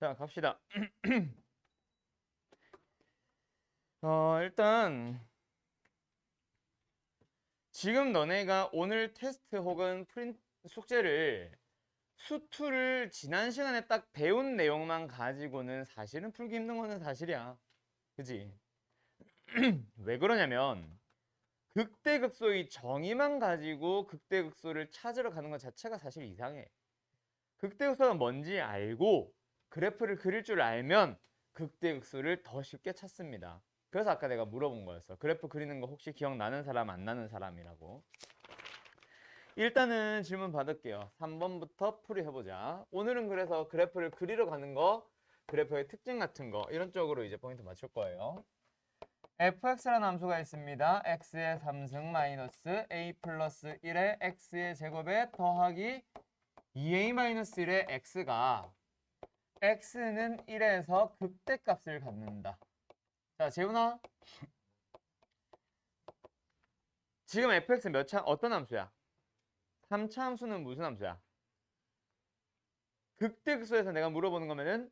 자, 갑시다. 일단 지금 너네가 오늘 테스트 혹은 프린트 숙제를 수투를 지난 시간에 딱 배운 내용만 가지고는 사실은 풀기 힘든 거는 사실이야. 그지? 왜 그러냐면 극대극소의 정의만 가지고 극대극소를 찾으러 가는 것 자체가 사실 이상해. 극대극소가 뭔지 알고 그래프를 그릴 줄 알면 극대극소를 더 쉽게 찾습니다. 그래서 아까 내가 물어본 거였어. 그래프 그리는 거 혹시 기억나는 사람, 안 나는 사람이라고. 일단은 질문 받을게요. 3번부터 풀이해보자. 오늘은 그래서 그래프를 그리러 가는 거, 그래프의 특징 같은 거 이런 쪽으로 이제 포인트 맞출 거예요. fx라는 함수가 있습니다. x의 3승 마이너스 a 플러스 1의 x의 제곱에 더하기 2a 마이너스 1의 x가 x는 1에서 극대값을 갖는다. 자, 재훈아. 지금 fx 몇 차, 어떤 함수야? 3차 함수는 무슨 함수야? 극대극소에서 내가 물어보는 거면은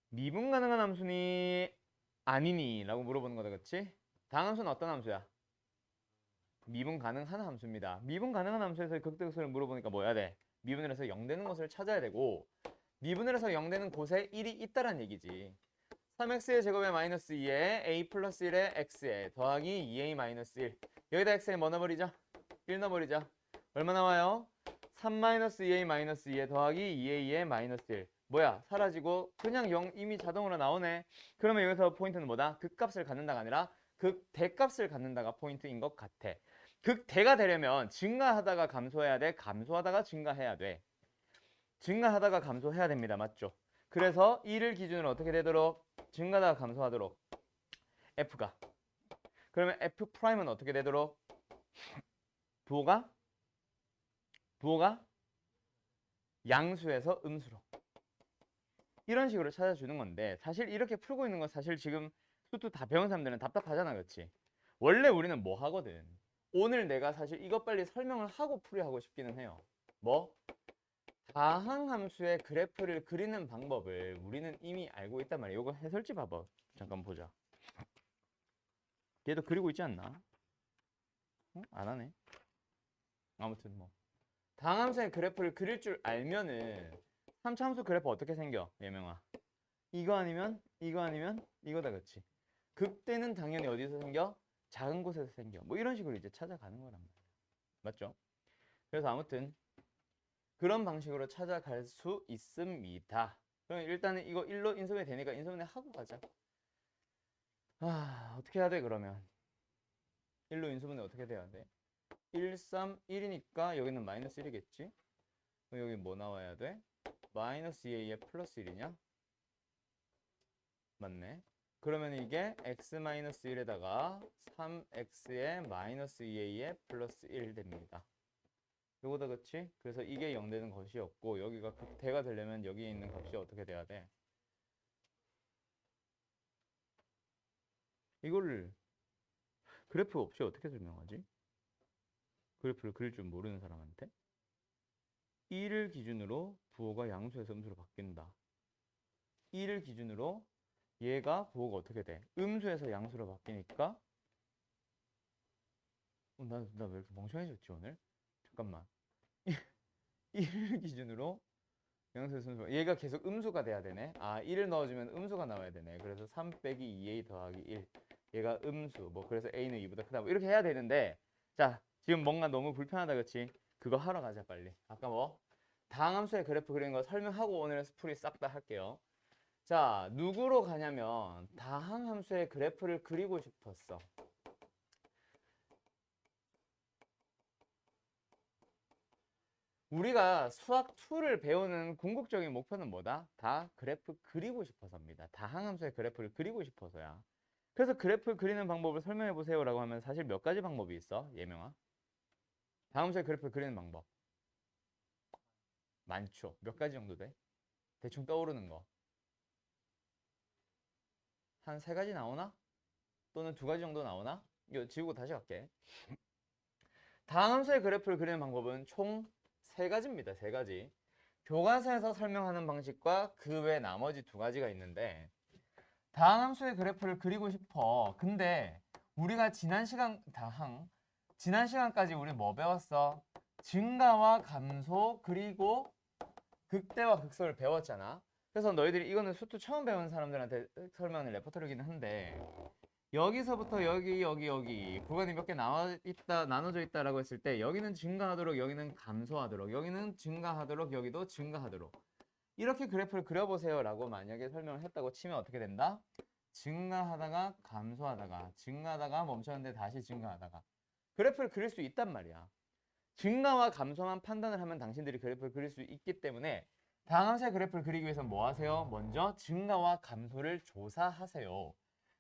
미분 가능한 함수니 아니니? 라고 물어보는 거다, 그치? 다음 함수는 어떤 함수야? 미분 가능한 함수입니다. 미분 가능한 함수에서 극대극소를 물어보니까 뭐 해야 돼? 미분을 해서 0 되는 것을 찾아야 되고 미분을 해서 0 되는 곳에 1이 있다란 얘기지. 3x의 제곱에 마이너스 2에 a 플러스 1에 x에 더하기 2a 마이너스 1 여기다 x에 뭐 넣어버리자? 1 넣어버리자. 얼마 나와요? 3 마이너스 2a 마이너스 2에 더하기 2a의 마이너스 1 뭐야? 사라지고 그냥 0 이미 자동으로 나오네. 그러면 여기서 포인트는 뭐다? 극값을 갖는다가 아니라 극대값을 갖는다가 포인트인 것 같아. 극대가 되려면 증가하다가 감소해야 돼? 감소하다가 증가해야 돼? 증가하다가 감소해야 됩니다. 맞죠? 그래서 1을 기준으로 어떻게 되도록? 증가하다가 감소하도록 f가. 그러면 f 프라임은 어떻게 되도록? 부호가 양수에서 음수로. 이런 식으로 찾아주는 건데 사실 이렇게 풀고 있는 건 사실 지금 수투 다 배운 사람들은 답답하잖아. 그렇지? 원래 우리는 뭐 하거든? 오늘 내가 사실 이것 빨리 설명을 하고 풀이하고 싶기는 해요. 뭐? 다항함수의 그래프를 그리는 방법을 우리는 이미 알고 있단 말이야. 이거 해설지 봐봐. 잠깐 보자. 얘도 그리고 있지 않나? 안 하네. 아무튼 뭐 다항함수의 그래프를 그릴 줄 알면은 3차함수 그래프 어떻게 생겨? 예명아. 이거 아니면 이거 아니면 이거다. 그치? 극대는 당연히 어디서 생겨? 작은 곳에서 생겨. 뭐 이런 식으로 이제 찾아가는 거란 말이야. 맞죠? 그래서 아무튼 그런 방식으로 찾아갈 수 있습니다. 그럼 일단은 이거 1로 인수분해 되니까 인수분해 하고 가자. 어떻게 해야 돼 그러면? 1로 인수분해 어떻게 돼야 돼? 1, 3, 1이니까 여기는 마이너스 1이겠지? 그럼 여기 뭐 나와야 돼? 마이너스 2a에 플러스 1이냐? 맞네. 그러면 이게 x-1에다가 3x에 마이너스 2a에 플러스 1 됩니다. 요거다. 그치? 그래서 이게 0 되는 것이었고 여기가 극대가 되려면 여기에 있는 값이 어떻게 돼야 돼? 이거를 그래프 없이 어떻게 설명하지? 그래프를 그릴 줄 모르는 사람한테 1을 기준으로 부호가 양수에서 음수로 바뀐다. 1을 기준으로 얘가 부호가 어떻게 돼? 음수에서 양수로 바뀌니까 나 왜 이렇게 멍청해졌지 오늘? 잠깐만. 1을 기준으로 양수에서 음수 얘가 계속 음수가 돼야 되네. 1을 넣어주면 음수가 나와야 되네. 그래서 3 빼기 2a 더하기 1 얘가 음수 뭐 그래서 a는 2보다 크다 뭐 이렇게 해야 되는데 자 지금 뭔가 너무 불편하다. 그치? 그거 하러 가자 빨리. 아까 뭐 다항함수의 그래프 그리는 거 설명하고 오늘 풀이 싹 다 할게요. 자, 누구로 가냐면 다항함수의 그래프를 그리고 싶었어. 우리가 수학 2를 배우는 궁극적인 목표는 뭐다? 다 그래프 그리고 싶어서입니다. 다항함수의 그래프를 그리고 싶어서야. 그래서 그래프 그리는 방법을 설명해 보세요라고 하면 사실 몇 가지 방법이 있어, 예명아? 다항함수의 그래프 그리는 방법 많죠. 몇 가지 정도 돼? 대충 떠오르는 거. 한 세 가지 나오나? 또는 두 가지 정도 나오나? 이거 지우고 다시 갈게. 다항함수의 그래프를 그리는 방법은 총 세 가지입니다. 세 가지. 교과서에서 설명하는 방식과 그 외 나머지 두 가지가 있는데 다항함수의 그래프를 그리고 싶어. 근데 우리가 지난 시간까지 우리 뭐 배웠어? 증가와 감소 그리고 극대와 극소를 배웠잖아. 그래서 너희들이 이거는 수투 처음 배운 사람들한테 설명하는 레퍼토리긴 한데 여기서부터 여기 구간이 몇 개 나눠져 있다라고 했을 때 여기는 증가하도록 여기는 감소하도록 여기는 증가하도록 여기도 증가하도록 이렇게 그래프를 그려보세요 라고 만약에 설명을 했다고 치면 어떻게 된다? 증가하다가 감소하다가 증가하다가 멈췄는데 다시 증가하다가 그래프를 그릴 수 있단 말이야. 증가와 감소만 판단을 하면 당신들이 그래프를 그릴 수 있기 때문에 다항함수의 그래프를 그리기 위해서 뭐 하세요? 먼저 증가와 감소를 조사하세요.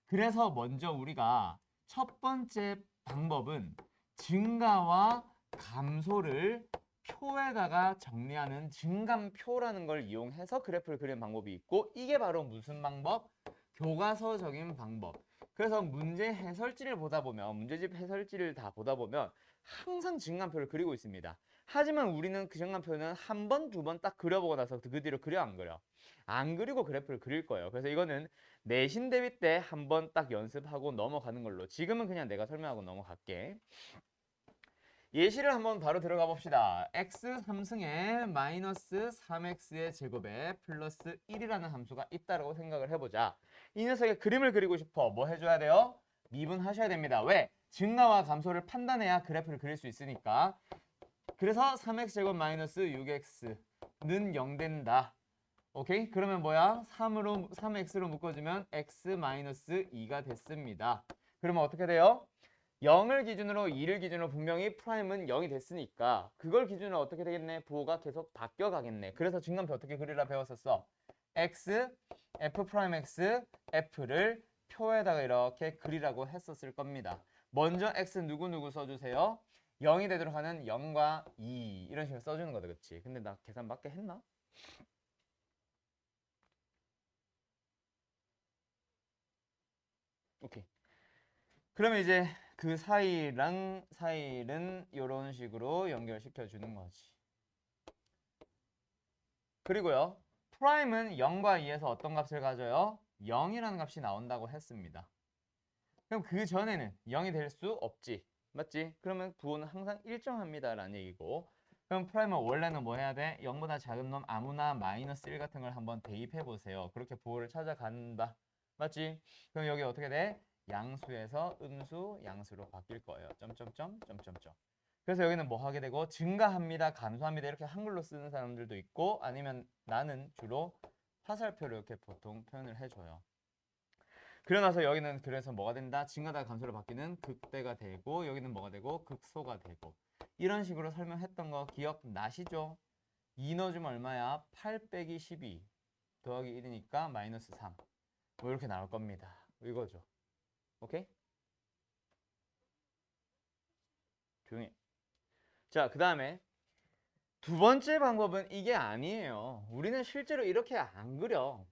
그래서 먼저 우리가 첫 번째 방법은 증가와 감소를 표에다가 정리하는 증감표라는 걸 이용해서 그래프를 그리는 방법이 있고 이게 바로 무슨 방법? 교과서적인 방법. 그래서 문제 해설지를 보다 보면 문제집 해설지를 다 보다 보면 항상 증감표를 그리고 있습니다. 하지만 우리는 그 증감표는 한 번, 두 번 딱 그려보고 나서 그 뒤로 그려 안 그려? 안 그리고 그래프를 그릴 거예요. 그래서 이거는 내신 대비 때 한 번 딱 연습하고 넘어가는 걸로 지금은 그냥 내가 설명하고 넘어갈게. 예시를 한번 바로 들어가 봅시다. x 3승에 마이너스 3x의 제곱에 플러스 1이라는 함수가 있다고 생각을 해보자. 이 녀석의 그림을 그리고 싶어. 뭐 해줘야 돼요? 미분하셔야 됩니다. 왜? 증가와 감소를 판단해야 그래프를 그릴 수 있으니까. 그래서 3x제곱 마이너스 6x는 0 된다. 오케이? 그러면 뭐야? 3x로 묶어주면 x 마이너스 2가 됐습니다. 그러면 어떻게 돼요? 0을 기준으로 2를 기준으로 분명히 프라임은 0이 됐으니까 그걸 기준으로 어떻게 되겠네? 부호가 계속 바뀌어 가겠네. 그래서 증감표 어떻게 그리라 배웠었어? x, f 프라임 x, f를 표에다가 이렇게 그리라고 했었을 겁니다. 먼저 x 누구누구 써주세요. 0이 되도록 하는 0과 2 이런 식으로 써주는 거다. 그치? 근데 나 계산 맞게 했나? 오케이. 그러면 이제 그 사이랑 사이는 이런 식으로 연결시켜 주는 거지. 그리고요. 프라임은 0과 2에서 어떤 값을 가져요? 0이라는 값이 나온다고 했습니다. 그럼 그 전에는 0이 될 수 없지. 맞지? 그러면 부호는 항상 일정합니다 라는 얘기고 그럼 프라임은 원래는 뭐 해야 돼? 0보다 작은 놈 아무나 마이너스 1 같은 걸 한번 대입해 보세요. 그렇게 부호를 찾아간다. 맞지? 그럼 여기 어떻게 돼? 양수에서 음수, 양수로 바뀔 거예요. 점점점, 점점점. 그래서 여기는 뭐 하게 되고 증가합니다, 감소합니다 이렇게 한글로 쓰는 사람들도 있고 아니면 나는 주로 화살표로 이렇게 보통 표현을 해줘요. 그러나서 여기는 그래서 뭐가 된다? 증가다 감소로 바뀌는 극대가 되고 여기는 뭐가 되고 극소가 되고 이런 식으로 설명했던 거 기억나시죠? 2 넣어주면 얼마야? 8 빼기 12 더하기 1이니까 마이너스 3 뭐 이렇게 나올 겁니다. 이거죠. 오케이? 조용히. 자, 그 다음에 두 번째 방법은 이게 아니에요. 우리는 실제로 이렇게 안 그려.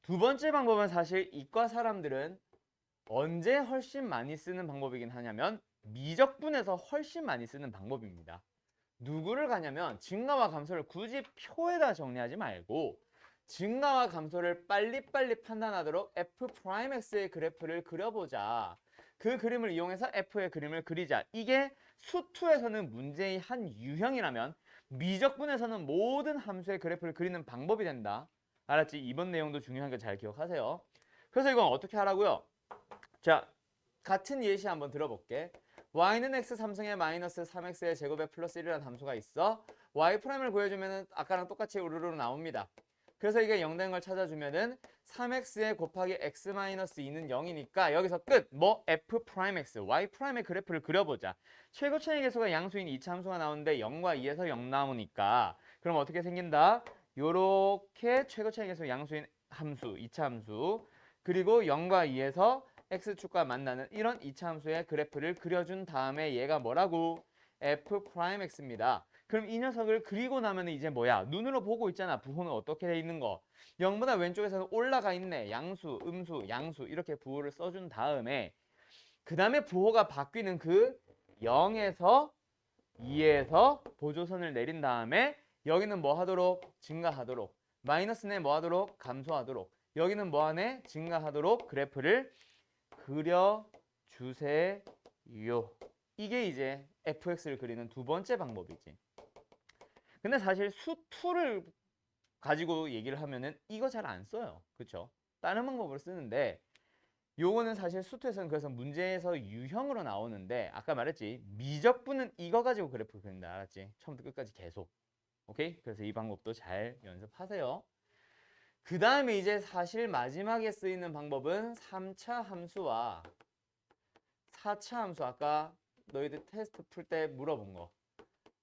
두 번째 방법은 사실 이과 사람들은 언제 훨씬 많이 쓰는 방법이긴 하냐면 미적분에서 훨씬 많이 쓰는 방법입니다. 누구를 가냐면 증가와 감소를 굳이 표에다 정리하지 말고 증가와 감소를 빨리빨리 판단하도록 f'x의 그래프를 그려보자. 그 그림을 이용해서 f의 그림을 그리자. 이게 수투에서는 문제의 한 유형이라면 미적분에서는 모든 함수의 그래프를 그리는 방법이 된다. 알았지? 이번 내용도 중요한 거 잘 기억하세요. 그래서 이건 어떻게 하라고요? 자, 같은 예시 한번 들어볼게. y는 x 3승에 마이너스 3x의 제곱에 플러스 1이라는 함수가 있어. y'을 구해주면 아까랑 똑같이 우르르 나옵니다. 그래서 이게 0 된 걸 찾아주면은 3x에 곱하기 x 마이너스 2는 0이니까 여기서 끝! 뭐? f'x, y'의 그래프를 그려보자. 최고 차이 계수가 양수인 2차 함수가 나오는데 0과 2에서 0 나오니까 그럼 어떻게 생긴다? 요렇게 최고 차이 계수 양수인 함수, 2차 함수 그리고 0과 2에서 x축과 만나는 이런 2차 함수의 그래프를 그려준 다음에 얘가 뭐라고? f'x입니다. 그럼 이 녀석을 그리고 나면 이제 뭐야? 눈으로 보고 있잖아. 부호는 어떻게 돼 있는 거? 0보다 왼쪽에서는 올라가 있네. 양수, 음수, 양수 이렇게 부호를 써준 다음에 그 다음에 부호가 바뀌는 그 0에서 2에서 보조선을 내린 다음에 여기는 뭐 하도록? 증가하도록. 마이너스는 뭐 하도록? 감소하도록. 여기는 뭐 하네? 증가하도록 그래프를 그려주세요. 이게 이제 fx를 그리는 두 번째 방법이지. 근데 사실 수2를 가지고 얘기를 하면은 이거 잘 안 써요. 그쵸? 다른 방법을 쓰는데 요거는 사실 수2에서는 그래서 문제에서 유형으로 나오는데 아까 말했지 미적분은 이거 가지고 그래프 그린다. 알았지? 처음부터 끝까지 계속. 오케이? 그래서 이 방법도 잘 연습하세요. 그 다음에 이제 사실 마지막에 쓰이는 방법은 3차 함수와 4차 함수. 아까 너희들 테스트 풀 때 물어본 거.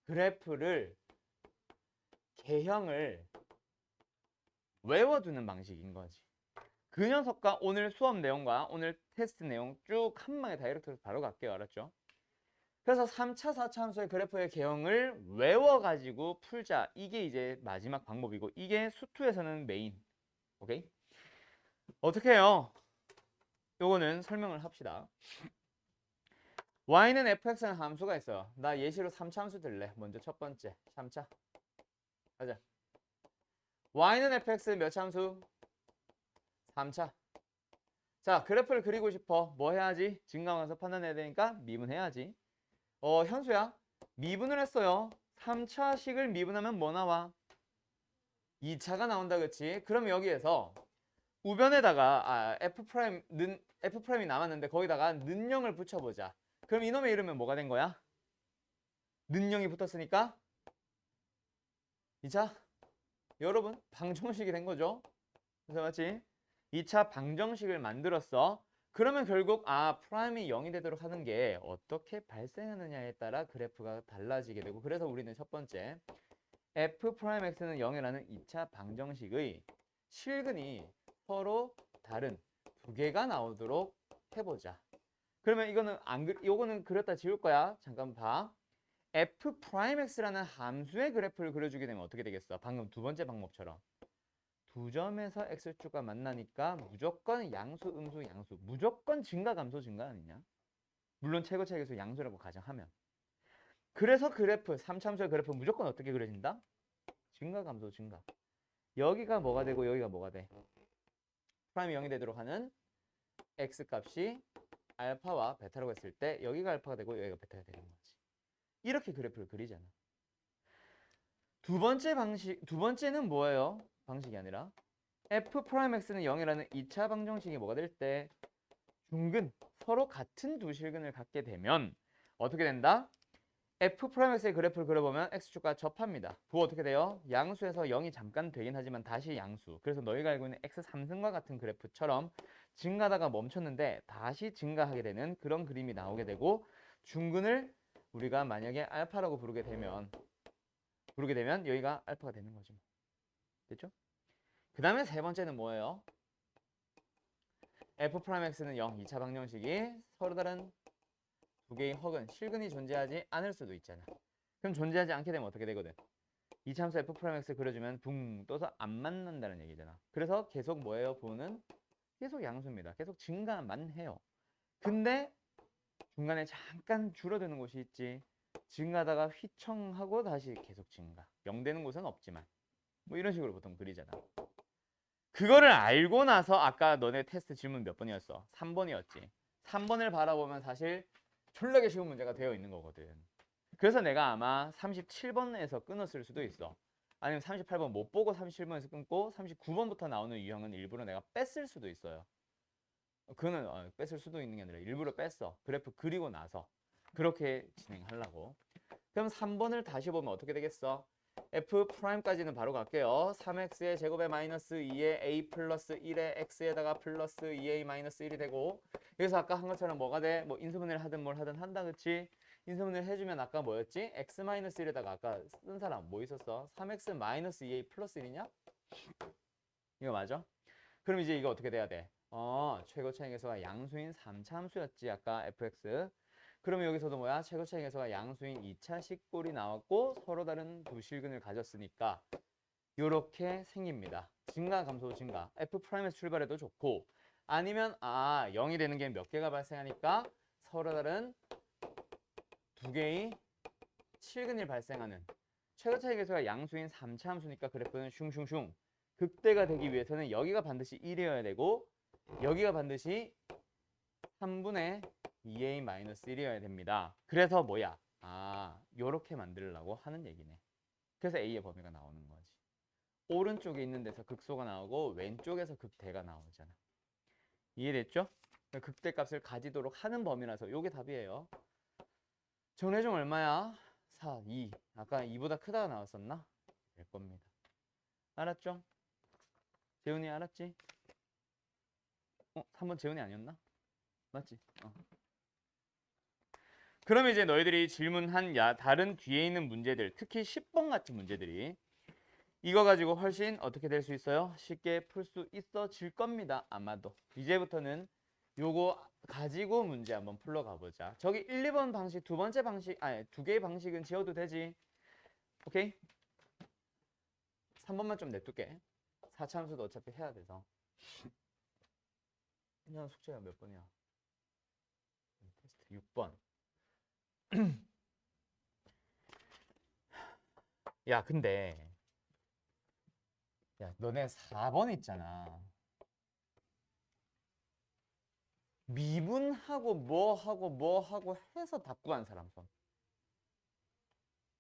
그래프를 개형을 외워두는 방식인 거지. 그 녀석과 오늘 수업 내용과 오늘 테스트 내용 쭉 한 방에 다이렉트로 바로 갈게요. 알았죠? 그래서 3차, 4차 함수의 그래프의 개형을 외워가지고 풀자. 이게 이제 마지막 방법이고 이게 수2에서는 메인. 오케이? 어떻게 해요? 요거는 설명을 합시다. y는 fx라는 함수가 있어요. 나 예시로 3차 함수 들래. 먼저 첫 번째 3차 가자. y는 fx 몇 차 함수? 3차. 자, 그래프를 그리고 싶어. 뭐 해야지? 증가함수 판단해야 되니까 미분해야지. 현수야, 미분을 했어요. 3차식을 미분하면 뭐 나와? 2차가 나온다, 그치? 그럼 여기에서 우변에다가 F'이 남았는데 거기다가 는영을 붙여보자. 그럼 이놈의 이름은 뭐가 된 거야? 는영이 붙었으니까 2차 여러분 방정식이 된 거죠. 그래서 맞지? 2차 방정식을 만들었어. 그러면 결국 프라임이 0이 되도록 하는 게 어떻게 발생하느냐에 따라 그래프가 달라지게 되고, 그래서 우리는 첫 번째 F'X는 0이라는 2차 방정식의 실근이 서로 다른 두 개가 나오도록 해보자. 그러면 요거는 그렸다 지울 거야. 잠깐 봐. F'X라는 함수의 그래프를 그려주게 되면 어떻게 되겠어? 방금 두 번째 방법처럼 두 점에서 x축과 만나니까 무조건 양수, 음수, 양수. 무조건 증가, 감소, 증가 아니냐? 물론 최고차익에서 양수라고 가정하면. 그래서 그래프, 3차함수의 그래프 무조건 어떻게 그려진다? 증가, 감소, 증가. 여기가 뭐가 되고 여기가 뭐가 돼? 프라임이 0이 되도록 하는 x값이 알파와 베타라고 했을 때 여기가 알파가 되고 여기가 베타가 되는 거지. 이렇게 그래프를 그리잖아. 두 번째는 뭐예요? 방식이 아니라 F'X는 0이라는 2차 방정식이 뭐가 될 때 중근, 서로 같은 두 실근을 갖게 되면 어떻게 된다? F'X의 그래프를 그려보면 X축과 접합니다. 부호 어떻게 돼요? 양수에서 0이 잠깐 되긴 하지만 다시 양수. 그래서 너희가 알고 있는 X3승과 같은 그래프처럼 증가하다가 멈췄는데 다시 증가하게 되는 그런 그림이 나오게 되고, 중근을 우리가 만약에 알파라고 부르게 되면 여기가 알파가 되는 거죠. 됐죠? 그 다음에 세 번째는 뭐예요? F'X는 0, 2차 방정식이 서로 다른 두 개의 허근, 실근이 존재하지 않을 수도 있잖아. 그럼 존재하지 않게 되면 어떻게 되거든? 2차 함수 F'X 그려주면 붕 떠서 안 만난다는 얘기잖아. 그래서 계속 뭐예요? 부호는 계속 양수입니다. 계속 증가만 해요. 근데 중간에 잠깐 줄어드는 곳이 있지. 증가하다가 휘청하고 다시 계속 증가. 0 되는 곳은 없지만. 뭐 이런 식으로 보통 그리잖아. 그거를 알고 나서 아까 너네 테스트 질문 몇 번이었어? 3번이었지. 3번을 바라보면 사실 졸라게 쉬운 문제가 되어 있는 거거든. 그래서 내가 아마 37번에서 끊었을 수도 있어. 아니면 38번 못 보고 37번에서 끊고 39번부터 나오는 유형은 일부러 내가 뺐을 수도 있어요. 그거는 뺐을 수도 있는 게 아니라 일부러 뺐어. 그래프 그리고 나서 그렇게 진행하려고. 그럼 3번을 다시 보면 어떻게 되겠어? F'까지는 바로 갈게요. 3x의 제곱에 마이너스 2에 a 플러스 1에 x에다가 플러스 2a 마이너스 1이 되고, 여기서 아까 한 것처럼 뭐가 돼? 뭐 인수분해를 하든 뭘 하든 한다, 그치? 인수분해를 해주면 아까 뭐였지? x 마이너스 1에다가 아까 쓴 사람 뭐 있었어? 3x 마이너스 2a 플러스 1이냐? 이거 맞아? 그럼 이제 이거 어떻게 돼야 돼? 최고 차익에서가 양수인 3차 함수였지 아까 fx. 그러면 여기서도 뭐야? 최고 차익에서가 양수인 2차 식골이 나왔고 서로 다른 두 실근을 가졌으니까 이렇게 생깁니다. 증가, 감소, 증가. F'에서 출발해도 좋고, 아니면 0이 되는 게 몇 개가 발생하니까 서로 다른 두 개의 실근이 발생하는 최고차의 계수가 양수인 3차 함수니까 그래프는 슝슝슝. 극대가 되기 위해서는 여기가 반드시 1이어야 되고 여기가 반드시 3분의 2a-1이어야 됩니다. 그래서 뭐야? 아, 요렇게 만들려고 하는 얘기네. 그래서 a의 범위가 나오는 거지. 오른쪽에 있는 데서 극소가 나오고 왼쪽에서 극대가 나오잖아. 이해됐죠? 극대값을 가지도록 하는 범위라서 요게 답이에요. 정례중 얼마야? 4, 2. 아까 2보다 크다가 나왔었나? 될 겁니다. 알았죠? 재훈이 알았지? 3번 재훈이 아니었나? 맞지? 그럼 이제 너희들이 질문한 다른 뒤에 있는 문제들, 특히 10번 같은 문제들이 이거 가지고 훨씬 어떻게 될 수 있어요? 쉽게 풀 수 있어질 겁니다. 아마도. 이제부터는 요거 가지고 문제 한번 풀러 가보자. 저기 1, 2번 방식, 두 번째 방식, 아니 두 개의 방식은 지워도 되지. 오케이? 3번만 좀 냅둘게. 4차 함수도 어차피 해야 돼서. 그냥 숙제가 몇 번이야? 테스트 6번. 야, 근데 야, 너네 4번 있잖아. 미분하고 뭐하고 해서 답 구한 사람 손.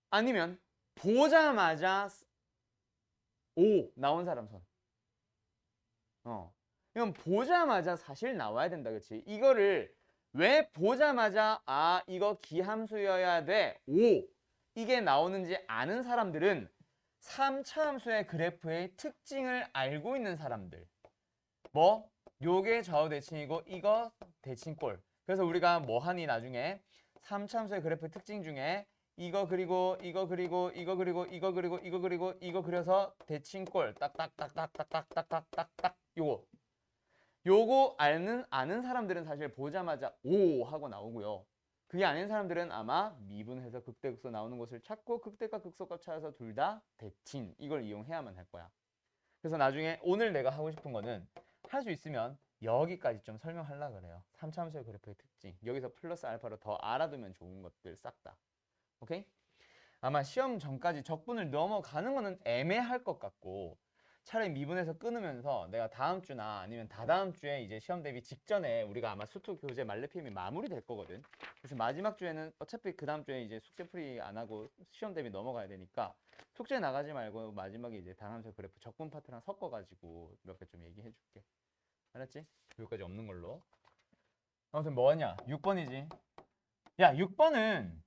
아니면 보자마자 5 나온 사람 손. 이건 보자마자 사실 나와야 된다, 그치? 이거를 왜 보자마자 이거 기함수여야 돼 5 이게 나오는지 아는 사람들은 3차 함수의 그래프의 특징을 알고 있는 사람들. 뭐? 요게 좌우 대칭이고 이거 대칭꼴. 그래서 우리가 뭐 하니 나중에 3차 함수의 그래프 특징 중에 이거 그리고 이거 그리고 이거 그리고 이거 그리고 이거 그리고 이거 그려서 대칭꼴 딱딱딱딱딱딱딱딱딱 요거 아는 사람들은 사실 보자마자 오 하고 나오고요. 그게 아닌 사람들은 아마 미분해서 극대극소 나오는 곳을 찾고 극대값 극소값 찾아서 둘 다 대칭 이걸 이용해야만 할 거야. 그래서 나중에 오늘 내가 하고 싶은 거는 할 수 있으면 여기까지 좀 설명하려고 그래요. 3차 함수의 그래프의 특징. 여기서 플러스 알파로 더 알아두면 좋은 것들 싹 다. 오케이? 아마 시험 전까지 적분을 넘어가는 거는 애매할 것 같고 차라리 미분해서 끊으면서 내가 다음 주나 아니면 다다음 주에 이제 시험 대비 직전에 우리가 아마 수투 교재 말레피임이 마무리될 거거든. 그래서 마지막 주에는 어차피 그 다음 주에 이제 숙제풀이 안 하고 시험 대비 넘어가야 되니까 숙제 나가지 말고 마지막에 이제 다함수 그래프 적분 파트랑 섞어가지고 몇 개 좀 얘기해 줄게. 알았지? 여기까지 없는 걸로. 아무튼 뭐하냐? 6번이지. 야, 6번은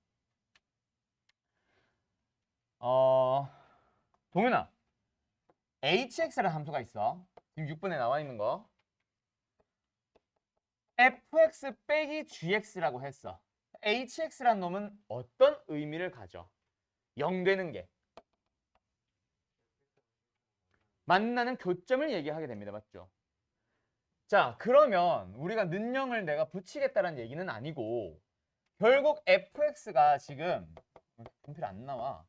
동윤아, hx라는 함수가 있어. 지금 6번에 나와 있는 거. fx 빼기 gx라고 했어. hx라는 놈은 어떤 의미를 가져? 0 되는 게. 만나는 교점을 얘기하게 됩니다. 맞죠? 자, 그러면 우리가 는영을 내가 붙이겠다는 얘기는 아니고 결국 fx가 지금 분필 안 나와.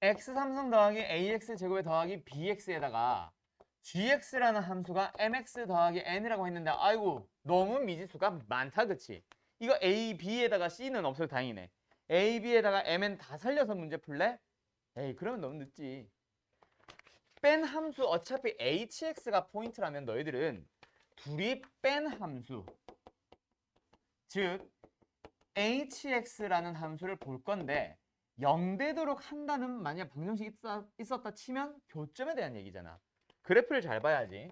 x3성 더하기 ax 제곱에 더하기 bx에다가 gx라는 함수가 mx 더하기 n이라고 했는데 아이고 너무 미지수가 많다 그치? 이거 a, b에다가 c는 없어도 다행이네. a, b에다가 mn 다 살려서 문제 풀래? 에이 그러면 너무 늦지. 뺀 함수 어차피 hx가 포인트라면 너희들은 둘이 뺀 함수 즉 hx라는 함수를 볼 건데 0 되도록 한다는 만약 방정식이 있었다 치면 교점에 대한 얘기잖아. 그래프를 잘 봐야지.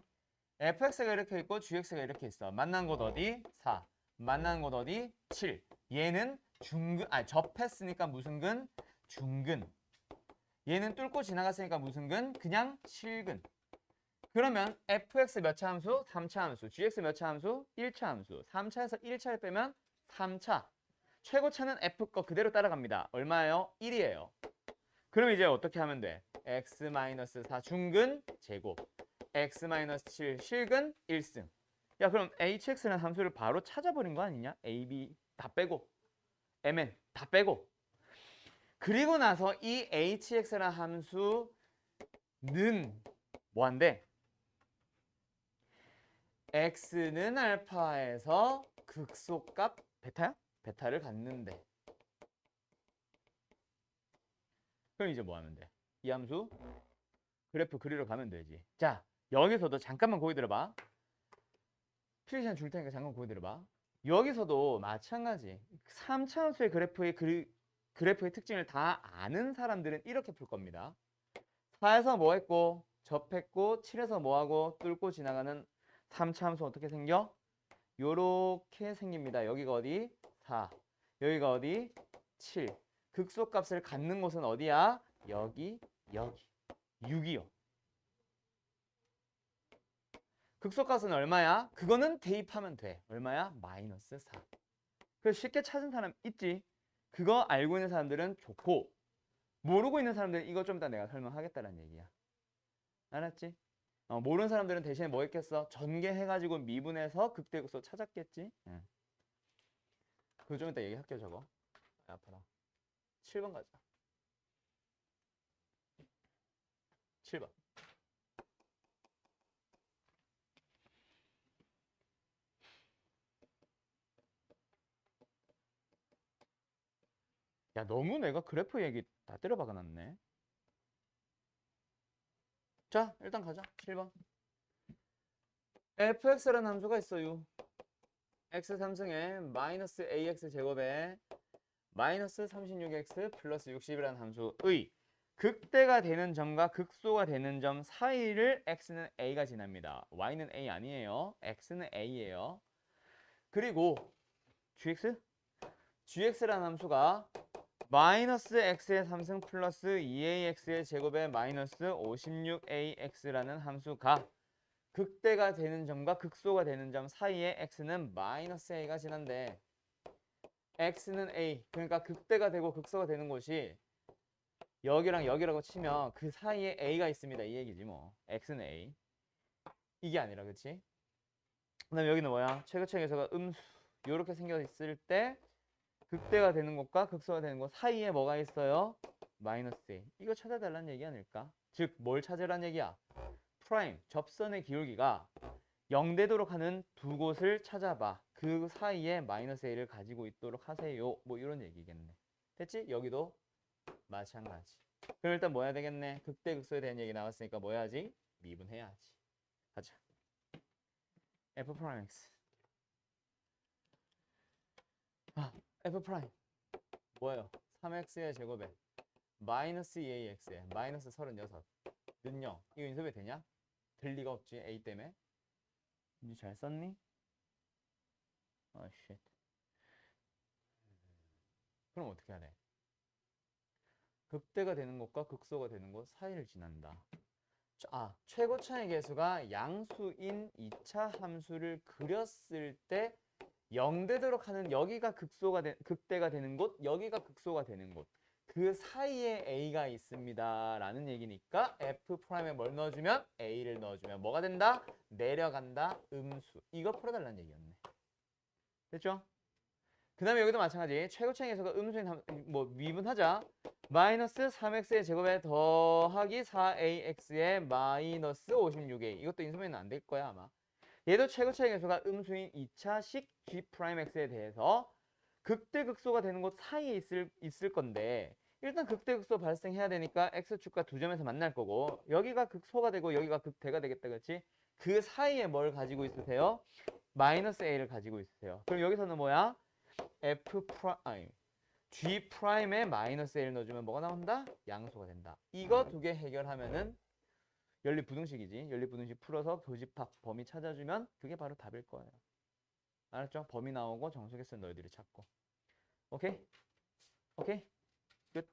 fx가 이렇게 있고 gx가 이렇게 있어. 만난 곳 어디? 4. 만난 곳 어디? 7. 얘는 중근, 접했으니까 무슨 근? 중근. 얘는 뚫고 지나갔으니까 무슨 근? 그냥 실근. 그러면 fx 몇 차 함수? 3차 함수. gx 몇 차 함수? 1차 함수. 3차에서 1차를 빼면 3차. 최고차는 f 거 그대로 따라갑니다. 얼마예요? 1이에요. 그럼 이제 어떻게 하면 돼? x-4 중근 제곱 x-7 실근 1승. 야 그럼 hx라는 함수를 바로 찾아버린 거 아니냐? a, b 다 빼고 mn 다 빼고 그리고 나서 이 hx라는 함수는 뭐한데? x는 알파에서 극소값 베타야? 베타를 갖는데 그럼 이제 뭐 하면 돼? 이 함수 그래프 그리러 가면 되지. 자, 여기서도 잠깐만 고기 들어봐. 필기 시간 줄 테니까 잠깐 고기 들어봐. 여기서도 마찬가지. 3차함수의 그래프의 특징을 다 아는 사람들은 이렇게 풀 겁니다. 4에서 뭐 했고 접했고 7에서 뭐 하고 뚫고 지나가는 3차 함수 어떻게 생겨? 요렇게 생깁니다. 여기가 어디? 4. 여기가 어디? 7. 극소값을 갖는 곳은 어디야? 여기, 여기. 6이요. 극소값은 얼마야? 그거는 대입하면 돼. 얼마야? 마이너스 4. 그래서 쉽게 찾은 사람 있지? 그거 알고 있는 사람들은 좋고 모르고 있는 사람들은 이거 좀 이따 내가 설명하겠다는 얘기야. 알았지? 모르는 사람들은 대신에 뭐 했겠어? 전개해가지고 미분해서 극대극소 찾았겠지? 응. 그거 좀 이따 얘기할게요. 저거 아파라. 7번 가자. 7번. 야, 너무 내가 그래프 얘기 다 때려박아놨네. 자, 일단 가자. 7번. fx라는 함수가 있어요. x 3승에 마이너스 ax 제곱에 마이너스 36x 플러스 60이라는 함수의 극대가 되는 점과 극소가 되는 점 사이를 x는 a가 지납니다. y는 a 아니에요. x는 a예요. 그리고 gx라는 함수가 마이너스 x의 3승 플러스 2ax의 제곱에 마이너스 56ax라는 함수가 극대가 되는 점과 극소가 되는 점 사이에 x는 마이너스 a가 지난데 x는 a, 그러니까 극대가 되고 극소가 되는 곳이 여기랑 여기라고 치면 그 사이에 a가 있습니다. 이 얘기지 뭐. x는 a. 이게 아니라, 그치? 그 다음에 여기는 뭐야? 최고층에서가 음수 이렇게 생겨 있을 때 극대가 되는 곳과 극소가 되는 곳 사이에 뭐가 있어요? 마이너스 a. 이거 찾아달라는 얘기 아닐까? 즉 뭘 찾으라는 얘기야? 프라임, 접선의 기울기가 0되도록 하는 두 곳을 찾아봐. 그 사이에 마이너스 a를 가지고 있도록 하세요. 뭐 이런 얘기겠네. 됐지? 여기도 마찬가지. 그럼 일단 뭐 해야 되겠네? 극대 극소에 대한 얘기 나왔으니까 뭐 해야지? 미분해야지. 가자. f 프라임 x. f 프라임 뭐예요? 3x의 제곱에 마이너스 2ax에 마이너스 36 는요. 이거 인수분해 되냐? 될 리가 없지. a 때문에. 이제 잘 썼니? 쉣. 그럼 어떻게 해야 돼? 극대가 되는 것과 극소가 되는 것 사이를 지난다. 최고차의 계수가 양수인 2차 함수를 그렸을 때 0되도록 하는 여기가 극대가 되는 곳, 여기가 극소가 되는 곳. 그 사이에 a가 있습니다. 라는 얘기니까 f'에 뭘 넣어주면? a를 넣어주면 뭐가 된다? 내려간다. 음수. 이거 풀어달라는 얘기였네. 됐죠? 그 다음에 여기도 마찬가지. 최고차의 계수가 음수인 뭐 미분하자. 마이너스 3x의 제곱에 더하기 4ax의 마이너스 56a. 이것도 인수분해는 안 될 거야 아마. 얘도 최고차의 계수가 음수인 2차식 g'x에 대해서 극대극소가 되는 곳 사이에 있을 건데 일단 극대극소 발생해야 되니까 x축과 두 점에서 만날 거고 여기가 극소가 되고 여기가 극대가 되겠다. 그렇지? 그 사이에 뭘 가지고 있으세요? 마이너스 a를 가지고 있으세요. 그럼 여기서는 뭐야? g 프라임에 마이너스 a를 넣어주면 뭐가 나온다? 양수가 된다. 이거 두 개 해결하면은 연립부등식이지. 연립부등식 풀어서 교집합 범위 찾아주면 그게 바로 답일 거예요. 알았죠? 범위 나오고 정수계수 너희들이 찾고. 오케이? 오케이? 끝.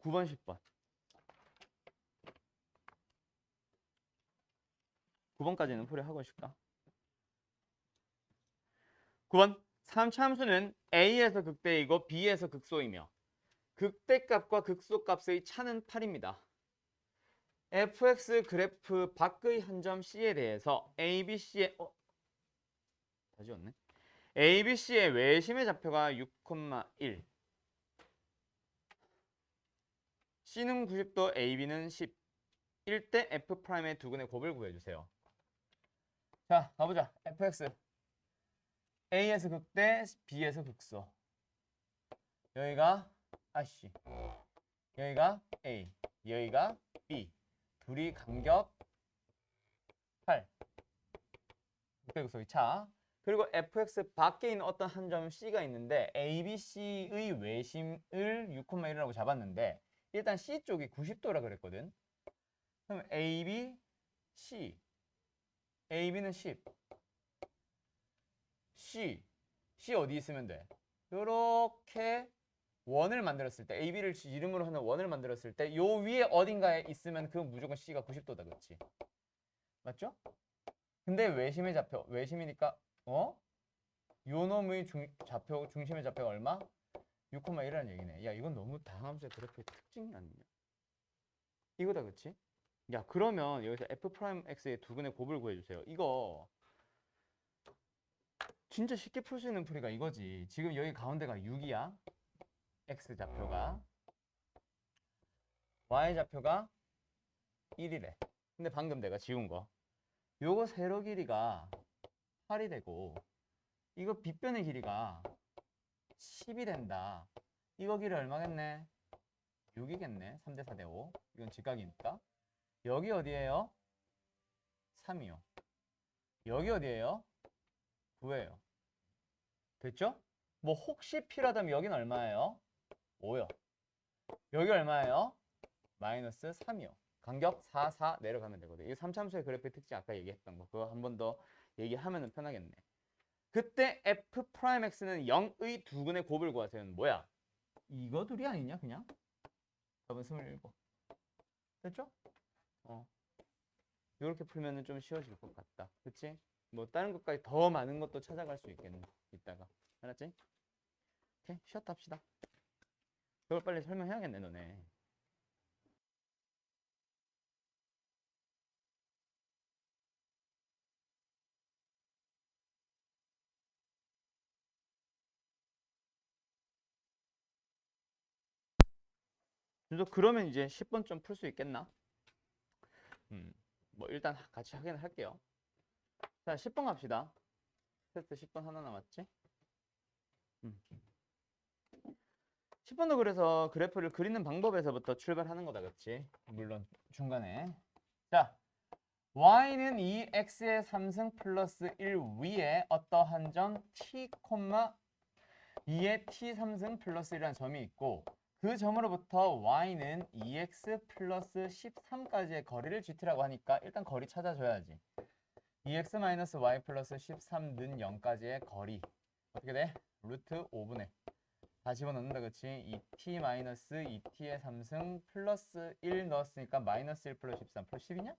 9번, 10번. 9번까지는 풀이하고 싶다. 9번. 3차 함수는 A에서 극대이고 B에서 극소이며 극대값과 극소값의 차는 8입니다. fx 그래프 밖의 한 점 C에 대해서 ABC의 다 지웠네. ABC의 외심의 좌표가 6,1 C는 90도, AB는 10 일 때 F'의 두근의 곱을 구해주세요. 자, 가보자. fx A에서 극대, B에서 극소. 여기가 C, 여기가 A, 여기가 B. 둘이 간격 8. 극대 극소의 차. 그리고 fx 밖에 있는 어떤 한 점 C가 있는데 ABC의 외심을 6,1이라고 잡았는데 일단 C 쪽이 90도라 그랬거든. 그럼 AB, C. AB는 10. C 어디 있으면 돼? 요렇게 원을 만들었을 때 AB를 이름으로 하는 원을 만들었을 때 요 위에 어딘가에 있으면 그 무조건 C가 90도다. 그렇지? 맞죠? 근데 외심의 좌표, 외심이니까 요 놈의 중심의 좌표가 얼마? 6,1이라는 얘기네. 야, 이건 너무 다함수의 그래프의 특징이 아니냐? 이거다, 그치? 야, 그러면 여기서 f'x의 두근의 곱을 구해주세요. 이거 진짜 쉽게 풀 수 있는 풀이가 이거지. 지금 여기 가운데가 6이야. x 좌표가. y 좌표가 1이래. 근데 방금 내가 지운 거. 요거 세로 길이가 8이 되고 이거 빗변의 길이가 10이 된다. 이거 길이 얼마겠네? 6이겠네. 3대 4대 5. 이건 직각이니까. 여기 어디예요? 3이요. 여기 어디예요? 9예요. 됐죠? 뭐 혹시 필요하다면 여기는 얼마예요? 5요. 여기 얼마예요? 마이너스 3이요. 간격 4, 4 내려가면 되거든. 이 3참수의 그래프의 특징 아까 얘기했던 거. 그거 한 번 더 얘기하면 편하겠네. 그때 f'x는 0의 두근의 곱을 구하세요는 뭐야? 이거 둘이 아니냐 그냥? 답은 27. 됐죠? 이렇게 풀면은 좀 쉬워질 것 같다. 그치? 뭐 다른 것까지 더 많은 것도 찾아갈 수 있겠네. 이따가. 알았지? 오케이, 쉬었다 합시다. 이걸 빨리 설명해야겠네, 너네. 그래서 그러면 이제 10번 좀 풀 수 있겠나? 뭐 일단 같이 하긴 할게요. 자, 10번 갑시다. 테스트 10번 하나 남았지? 10번도 그래서 그래프를 그리는 방법에서부터 출발하는 거다, 그렇지? 물론 중간에. 자, y는 2x의 3승 플러스 1 위에 어떠한 점 t, 2의 t 3승 플러스 1이라는 점이 있고 그 점으로부터 y는 2x 플러스 13까지의 거리를 gt라고 하니까 일단 거리 찾아줘야지. 2x y 플러스 13는 0까지의 거리 어떻게 돼? 루트 5분의 다 집어넣는다, 그치? 2t 마이너스 2t의 3승 플러스 1 넣었으니까 마이너스 1 플러스 13 플러스 10이냐?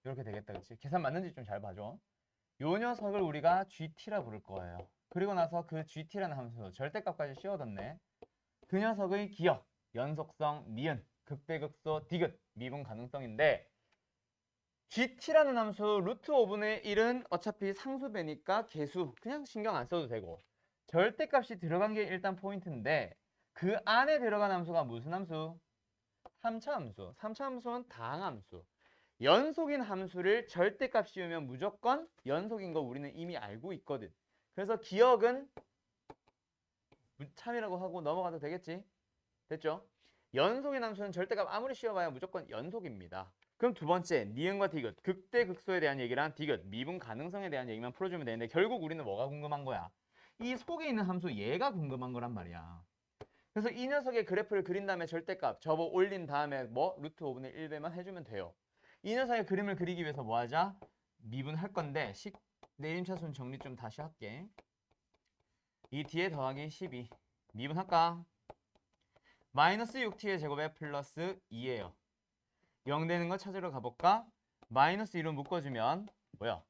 이렇게 되겠다, 그치? 계산 맞는지 좀 잘 봐줘. 요 녀석을 우리가 gt라 부를 거예요. 그리고 나서 그 gt라는 함수 절대값까지 씌워뒀네. 그 녀석의 기억, 연속성, 니은, 극대극소, 디귿, 미분 가능성인데 gt라는 함수 루트 5분의 1은 어차피 상수배니까 개수 그냥 신경 안 써도 되고 절대값이 들어간 게 일단 포인트인데 그 안에 들어간 함수가 무슨 함수? 3차 함수. 3차 함수는 다항함수. 연속인 함수를 절대값 씌우면 무조건 연속인 거 우리는 이미 알고 있거든. 그래서 기억은 무참이라고 하고 넘어가도 되겠지? 됐죠? 연속인 함수는 절대값 아무리 씌워봐야 무조건 연속입니다. 그럼 두 번째, 니은과 디귿, 극대극소에 대한 얘기랑 디귿, 미분 가능성에 대한 얘기만 풀어주면 되는데 결국 우리는 뭐가 궁금한 거야? 이 속에 있는 함수 얘가 궁금한 거란 말이야. 그래서 이 녀석의 그래프를 그린 다음에 절대값 접어 올린 다음에 뭐? 루트 5분의 1배만 해주면 돼요. 이 녀석의 그림을 그리기 위해서 뭐 하자? 미분할 건데 내림차순 정리 좀 다시 할게. 이 뒤에 더하기 12 미분할까? 마이너스 6t의 제곱에 플러스 2예요. 0 되는 거 찾으러 가볼까? 마이너스 1로 묶어주면 뭐야?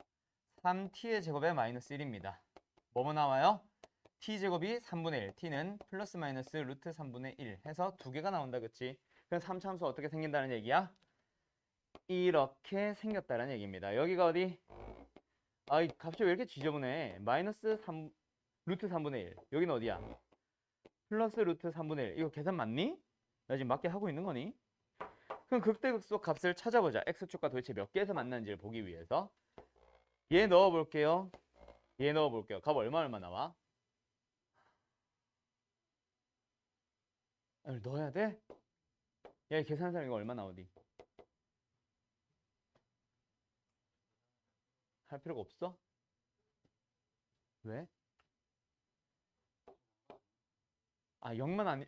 3t의 제곱에 마이너스 1입니다. 뭐뭐 나와요? t제곱이 3분의 1, t는 플러스 마이너스 루트 3분의 1 해서 두 개가 나온다, 그치? 그럼 3참수 어떻게 생긴다는 얘기야? 이렇게 생겼다는 얘기입니다. 여기가 어디? 아이 값이 왜 이렇게 지저분해? 마이너스 3, 루트 3분의 1. 여기는 어디야? 플러스 루트 3분의 1. 이거 계산 맞니? 나 지금 맞게 하고 있는 거니? 그럼 극대극소 값을 찾아보자. x축과 도대체 몇 개에서 만나는지를 보기 위해서. 얘 넣어볼게요. 얘 넣어볼게요. 값 얼마 나와? 넣어야 돼? 야, 계산한 사람 이거 얼마 나오니? 할 필요가 없어? 왜? 아, 0만 아니,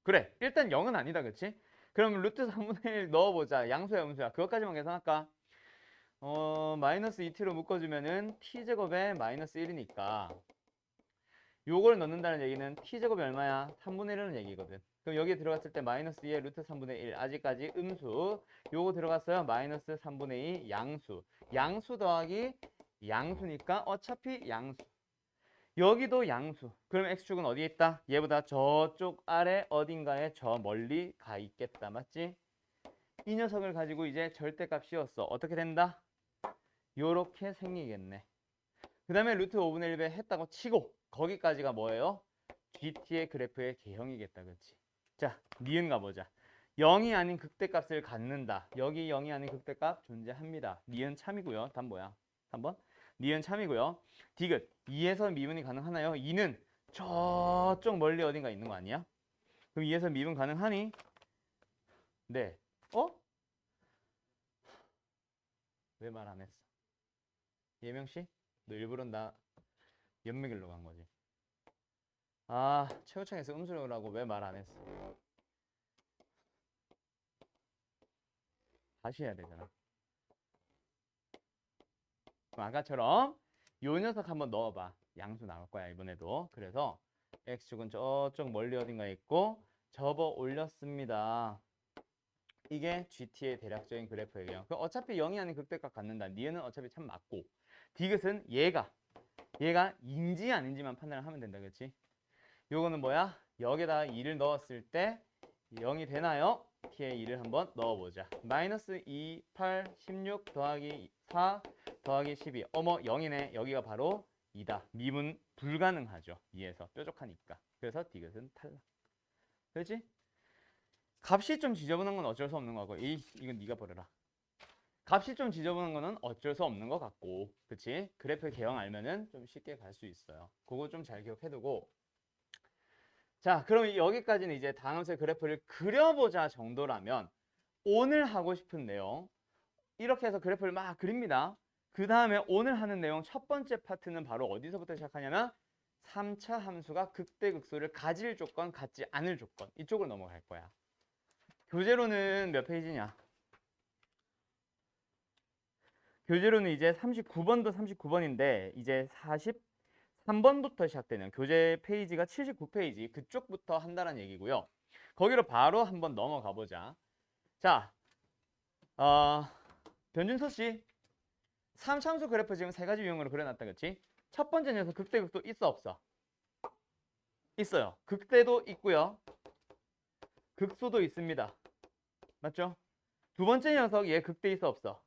그래. 일단 0은 아니다, 그치? 그럼 루트 3분의 1 넣어보자. 양수야, 음수야. 그것까지만 계산할까? 마이너스 2t로 묶어주면은 t제곱에 마이너스 1이니까 요걸 넣는다는 얘기는 t제곱이 얼마야? 3분의 1이라는 얘기거든. 그럼 여기에 들어갔을 때 마이너스 2에 루트 3분의 1 아직까지 음수. 요거 들어갔어요. 마이너스 3분의 2 양수. 양수 더하기 양수니까 어차피 양수. 여기도 양수. 그럼 x축은 어디에 있다? 얘보다 저쪽 아래 어딘가에 저 멀리 가 있겠다. 맞지? 이 녀석을 가지고 이제 절대값 씌웠어. 어떻게 된다? 요렇게 생기겠네. 그 다음에 루트 5분의 1배 했다고 치고 거기까지가 뭐예요? GT의 그래프의 개형이겠다. 그렇지? 자, 니은 가보자. 0이 아닌 극대값을 갖는다. 여기 0이 아닌 극대값 존재합니다. 니은 참이고요. 답 뭐야? 3번? 니은 참이고요. 디귿 2에서 미분이 가능하나요? 2는 저쪽 멀리 어딘가 있는 거 아니야? 그럼 2에서 미분 가능하니? 네. 왜 말 안 했어? 예명씨? 너 일부러 나 연맥일로 간 거지. 아, 최고창에서 음수라고 왜 말 안 했어? 다시 해야 되잖아. 그럼 아까처럼 요 녀석 한번 넣어봐. 양수 나올 거야, 이번에도. 그래서 x축은 저쪽 멀리 어딘가에 있고 접어 올렸습니다. 이게 GT의 대략적인 그래프예요. 그럼 어차피 0이 아닌 극대값 갖는다. 니은은 어차피 참 맞고 디귿은 얘가 인지 아닌지만 판단을 하면 된다. 그렇지? 요거는 뭐야? 여기다가 2를 넣었을 때 0이 되나요? t에 2를 한번 넣어보자. 마이너스 2, 8, 16 더하기 4 더하기 12. 어머 0이네. 여기가 바로 2다. 미분 불가능하죠. 2에서 뾰족하니까. 그래서 디귿은 탈락. 그렇지? 값이 좀 지저분한 건 어쩔 수 없는 거고 이건 네가 버려라. 값이 좀 지저분한 거는 어쩔 수 없는 것 같고 그치? 그래프 개형 알면은 좀 쉽게 갈 수 있어요. 그거 좀 잘 기억해두고 자 그럼 여기까지는 이제 다항함수의 그래프를 그려보자 정도라면 오늘 하고 싶은 내용 이렇게 해서 그래프를 막 그립니다. 그 다음에 오늘 하는 내용 첫 번째 파트는 바로 어디서부터 시작하냐면 3차 함수가 극대극소를 가질 조건, 갖지 않을 조건 이쪽으로 넘어갈 거야. 교재로는 몇 페이지냐? 교재로는 이제 39번도 39번인데 이제 43번부터 시작되는 교재 페이지가 79페이지 그쪽부터 한다는 얘기고요. 거기로 바로 한번 넘어가 보자. 자, 변준서 씨 3참수 그래프 지금 세 가지 유형으로 그려놨다 그치? 첫 번째 녀석 극대극소 있어 없어? 있어요. 극대도 있고요. 극소도 있습니다. 맞죠? 두 번째 녀석 얘 극대 있어 없어?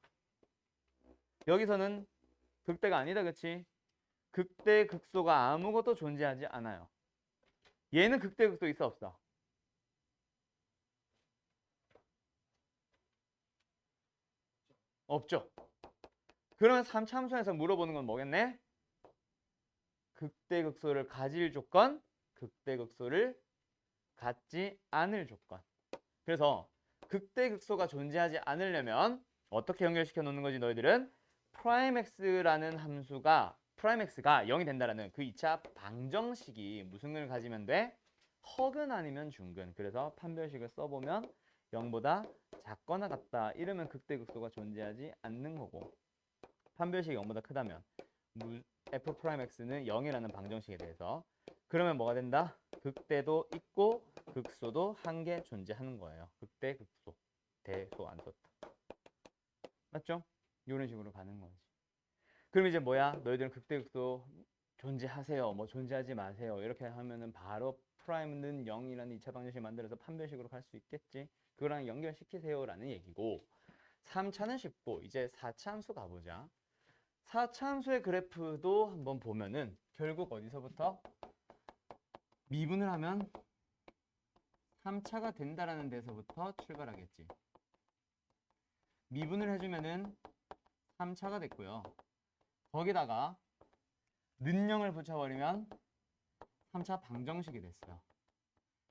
여기서는 극대가 아니다 그치? 극대 극소가 아무것도 존재하지 않아요. 얘는 극대 극소 있어 없어? 없죠. 그러면 3참수에서 물어보는 건 뭐겠네? 극대 극소를 가질 조건, 극대 극소를 갖지 않을 조건. 그래서 극대 극소가 존재하지 않으려면 어떻게 연결시켜 놓는 거지 너희들은? 프라임x라는 함수가 프라임x가 0이 된다라는 그 2차 방정식이 무슨 을 가지면 돼? 허근 아니면 중근. 그래서 판별식을 써보면 0보다 작거나 같다. 이러면 극대극소가 존재하지 않는 거고 판별식이 0보다 크다면 f'x는 0이라는 방정식에 대해서 그러면 뭐가 된다? 극대도 있고 극소도 한 개 존재하는 거예요. 극대, 극소. 대소 안 썼다. 맞죠? 이런 식으로 가는 거지. 그럼 이제 뭐야? 너희들은 극대, 극소 존재하세요. 뭐 존재하지 마세요. 이렇게 하면은 바로 프라임은 0이라는 2차 방정식 만들어서 판별식으로 갈 수 있겠지. 그거랑 연결시키세요라는 얘기고 3차는 쉽고 이제 4차 함수 가보자. 4차 함수의 그래프도 한번 보면은 결국 어디서부터? 미분을 하면 3차가 된다라는 데서부터 출발하겠지. 미분을 해주면은 3차가 됐고요. 거기다가 는영을 붙여버리면 3차 방정식이 됐어요.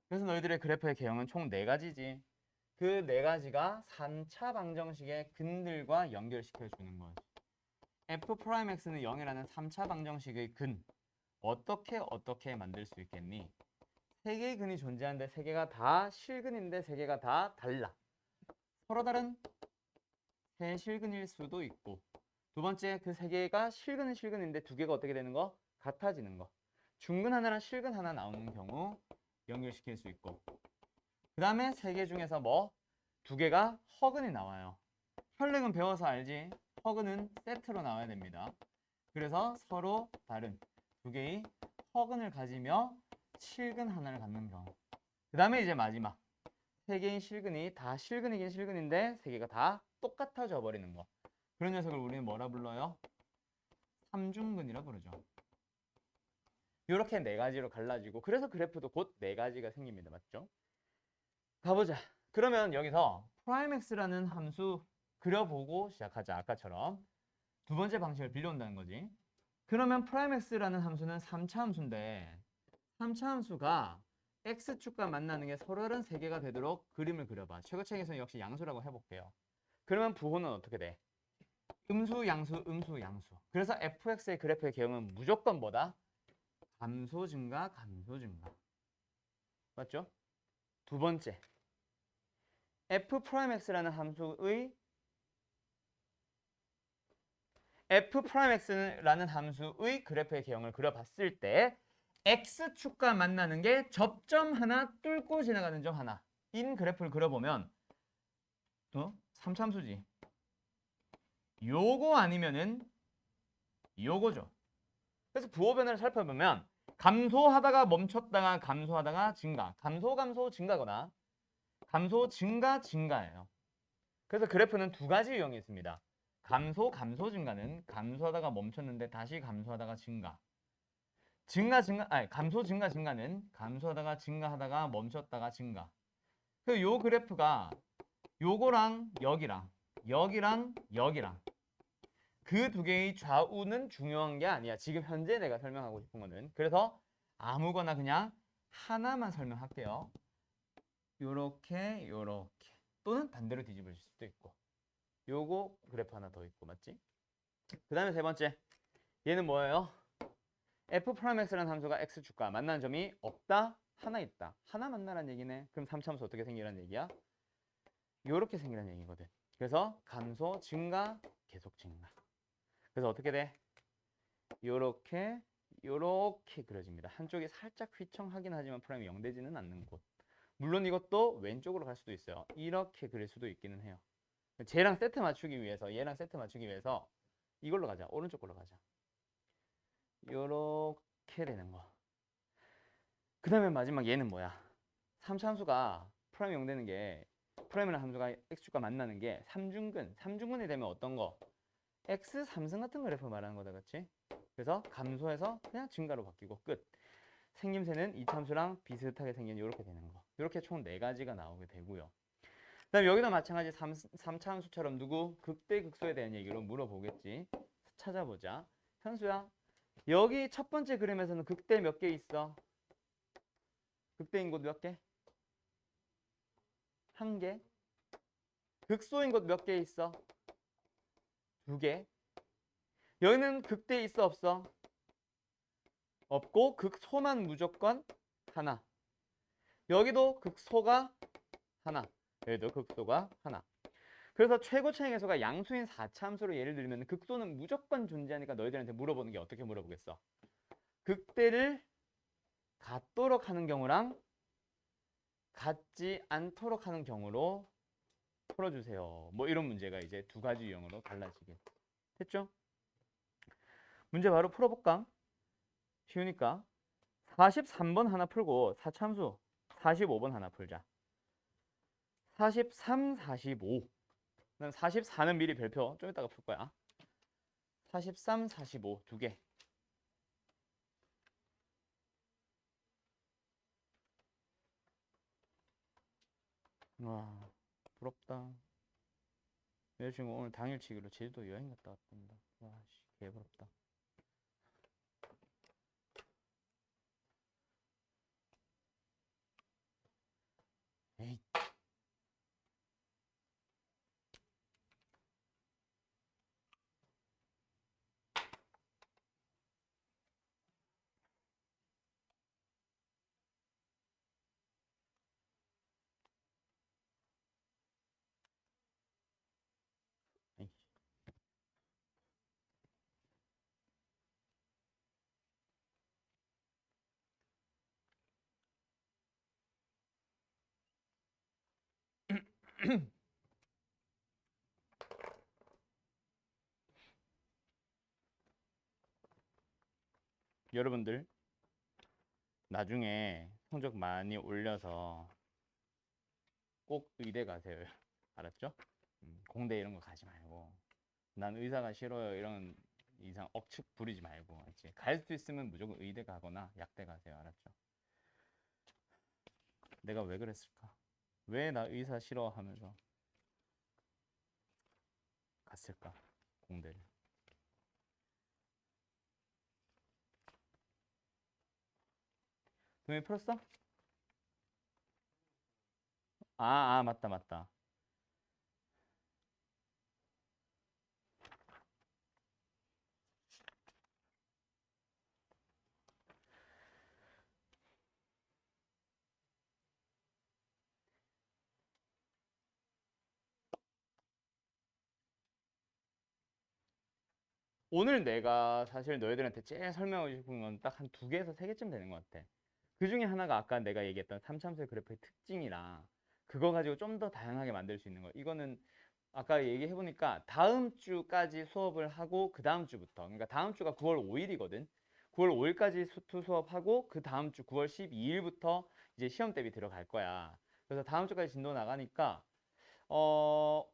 그래서 너희들의 그래프의 개형은 총 4가지지. 그 4가지가 3차 방정식의 근들과 연결시켜주는 거지. f'x는 0이라는 3차 방정식의 근. 어떻게 만들 수 있겠니? 3개의 근이 존재하는데 3개가 다 실근인데 3개가 다 달라. 서로 다른 세 실근일 수도 있고, 두 번째 그 3개가 실근은 실근인데 2개가 어떻게 되는 거? 같아지는 거. 중근 하나랑 실근 하나 나오는 경우 연결시킬 수 있고, 그 다음에 3개 중에서 뭐? 2개가 허근이 나와요. 혈렉은 배워서 알지? 허근은 세트로 나와야 됩니다. 그래서 서로 다른 2개의 허근을 가지며 실근 하나를 갖는 경우. 그 다음에 이제 마지막 3개의 실근이 다 실근이긴 실근인데 3개가 다 똑같아져 버리는 거. 그런 녀석을 우리는 뭐라 불러요? 삼중근이라 부르죠. 이렇게 4가지로 갈라지고, 그래서 그래프도 곧 4가지가 생깁니다. 맞죠? 가보자. 그러면 여기서 primex라는 함수 그려보고 시작하자. 아까처럼 두 번째 방식을 빌려온다는 거지. 그러면 primex라는 함수는 3차 함수인데 3차 함수가 x축과 만나는 게 서로 다른 3개가 되도록 그림을 그려봐. 최고책에서는 역시 양수라고 해볼게요. 그러면 부호는 어떻게 돼? 음수, 양수, 음수, 양수. 그래서 fx의 그래프의 개형은 무조건 뭐다? 감소, 증가, 감소, 증가. 맞죠? 두 번째, f'x라는 함수의 f'x라는 함수의 그래프의 개형을 그려봤을 때 x축과 만나는 게 접점 하나 뚫고 지나가는 점 하나 인 그래프를 그려보면 3참수지. 요거 아니면은 요거죠. 그래서 부호 변화를 살펴보면 감소하다가 멈췄다가 감소하다가 증가, 감소 증가거나 감소 증가 증가예요. 그래서 그래프는 2가지 유형이 있습니다. 감소 증가는 감소하다가 멈췄는데 다시 감소하다가 증가. 감소 증가는 감소하다가 증가하다가 멈췄다가 증가. 그 요 그래프가 요거랑 여기랑 그 2개의 좌우는 중요한 게 아니야. 지금 현재 내가 설명하고 싶은 거는. 그래서 아무거나 그냥 하나만 설명할게요. 요렇게 또는 반대로 뒤집을 수도 있고. 요거 그래프 하나 더 있고, 맞지? 그 다음에 세 번째, 얘는 뭐예요? f'x라는 함수가 x축과 만나는 점이 없다, 하나 있다. 하나 만나라는 얘기네. 그럼 3차함수 어떻게 생기라는 얘기야? 요렇게 생기라는 얘기거든. 그래서 감소, 증가, 계속 증가. 그래서 어떻게 돼? 요렇게 그려집니다. 한쪽이 살짝 휘청하긴 하지만 프라임이 0 되지는 않는 곳. 물론 이것도 왼쪽으로 갈 수도 있어요. 이렇게 그릴 수도 있기는 해요. 얘랑 세트 맞추기 위해서 이걸로 가자. 오른쪽 걸로 가자. 요렇게 되는 거. 그 다음에 마지막 얘는 뭐야? 3차 함수가 프라임 0 되는 게, 프라임이라는 함수가 x축과 만나는 게 삼중근이 되면 어떤 거? x 3승 같은 그래프 말하는 거다, 그렇지? 그래서 감소해서 그냥 증가로 바뀌고 끝. 생김새는 이 참수랑 비슷하게 생긴 이렇게 되는 거. 이렇게 총 4가지가 나오게 되고요. 그다음 여기도 마찬가지 3차 함수처럼 누구? 극대 극소에 대한 얘기로 물어보겠지. 찾아보자. 현수야, 여기 첫 번째 그림에서는 극대 몇 개 있어? 극대인 곳 몇 개? 1개. 극소인 곳 몇 개 있어? 2개. 여기는 극대 있어 없어? 없고 극소만 무조건 하나. 여기도 극소가 하나. 여기도 극소가 하나. 그래서 최고차의 계수가 양수인 4차 함수로 예를 들면 극소는 무조건 존재하니까 너희들한테 물어보는 게 어떻게 물어보겠어? 극대를 같도록 하는 경우랑 같지 않도록 하는 경우로 풀어주세요. 뭐 이런 문제가 이제 2가지 유형으로 달라지게 됐죠? 문제 바로 풀어볼까? 쉬우니까 43번 하나 풀고 4차 함수 45번 하나 풀자. 43, 45. 난 44는 미리 별표 좀 이따가 풀 거야. 43, 45 2개. 와, 부럽다. 여자친구 오늘 당일치기로 제주도 여행 갔다 왔답니다. 와, 씨, 개부럽다. 여러분들 나중에 성적 많이 올려서 꼭 의대 가세요. 알았죠? 공대 이런 거 가지 말고 난 의사가 싫어요 이런 이상 억측 부리지 말고 알지? 갈 수 있으면 무조건 의대 가거나 약대 가세요. 알았죠? 내가 왜 그랬을까? 왜 나 의사 싫어하면서 갔을까? 공대를. 동현이 풀었어? 맞다 맞다. 오늘 내가 사실 너희들한테 제일 설명하고 싶은 건 딱 한 두 개에서 세 개쯤 되는 것 같아. 그 중에 하나가 아까 내가 얘기했던 삼참수의 그래프의 특징이랑 그거 가지고 좀 더 다양하게 만들 수 있는 거. 이거는 아까 얘기해보니까 다음 주까지 수업을 하고 그 다음 주부터, 그러니까 다음 주가 9월 5일이거든. 9월 5일까지 수투 수업하고 그 다음 주 9월 12일부터 이제 시험 대비 들어갈 거야. 그래서 다음 주까지 진도 나가니까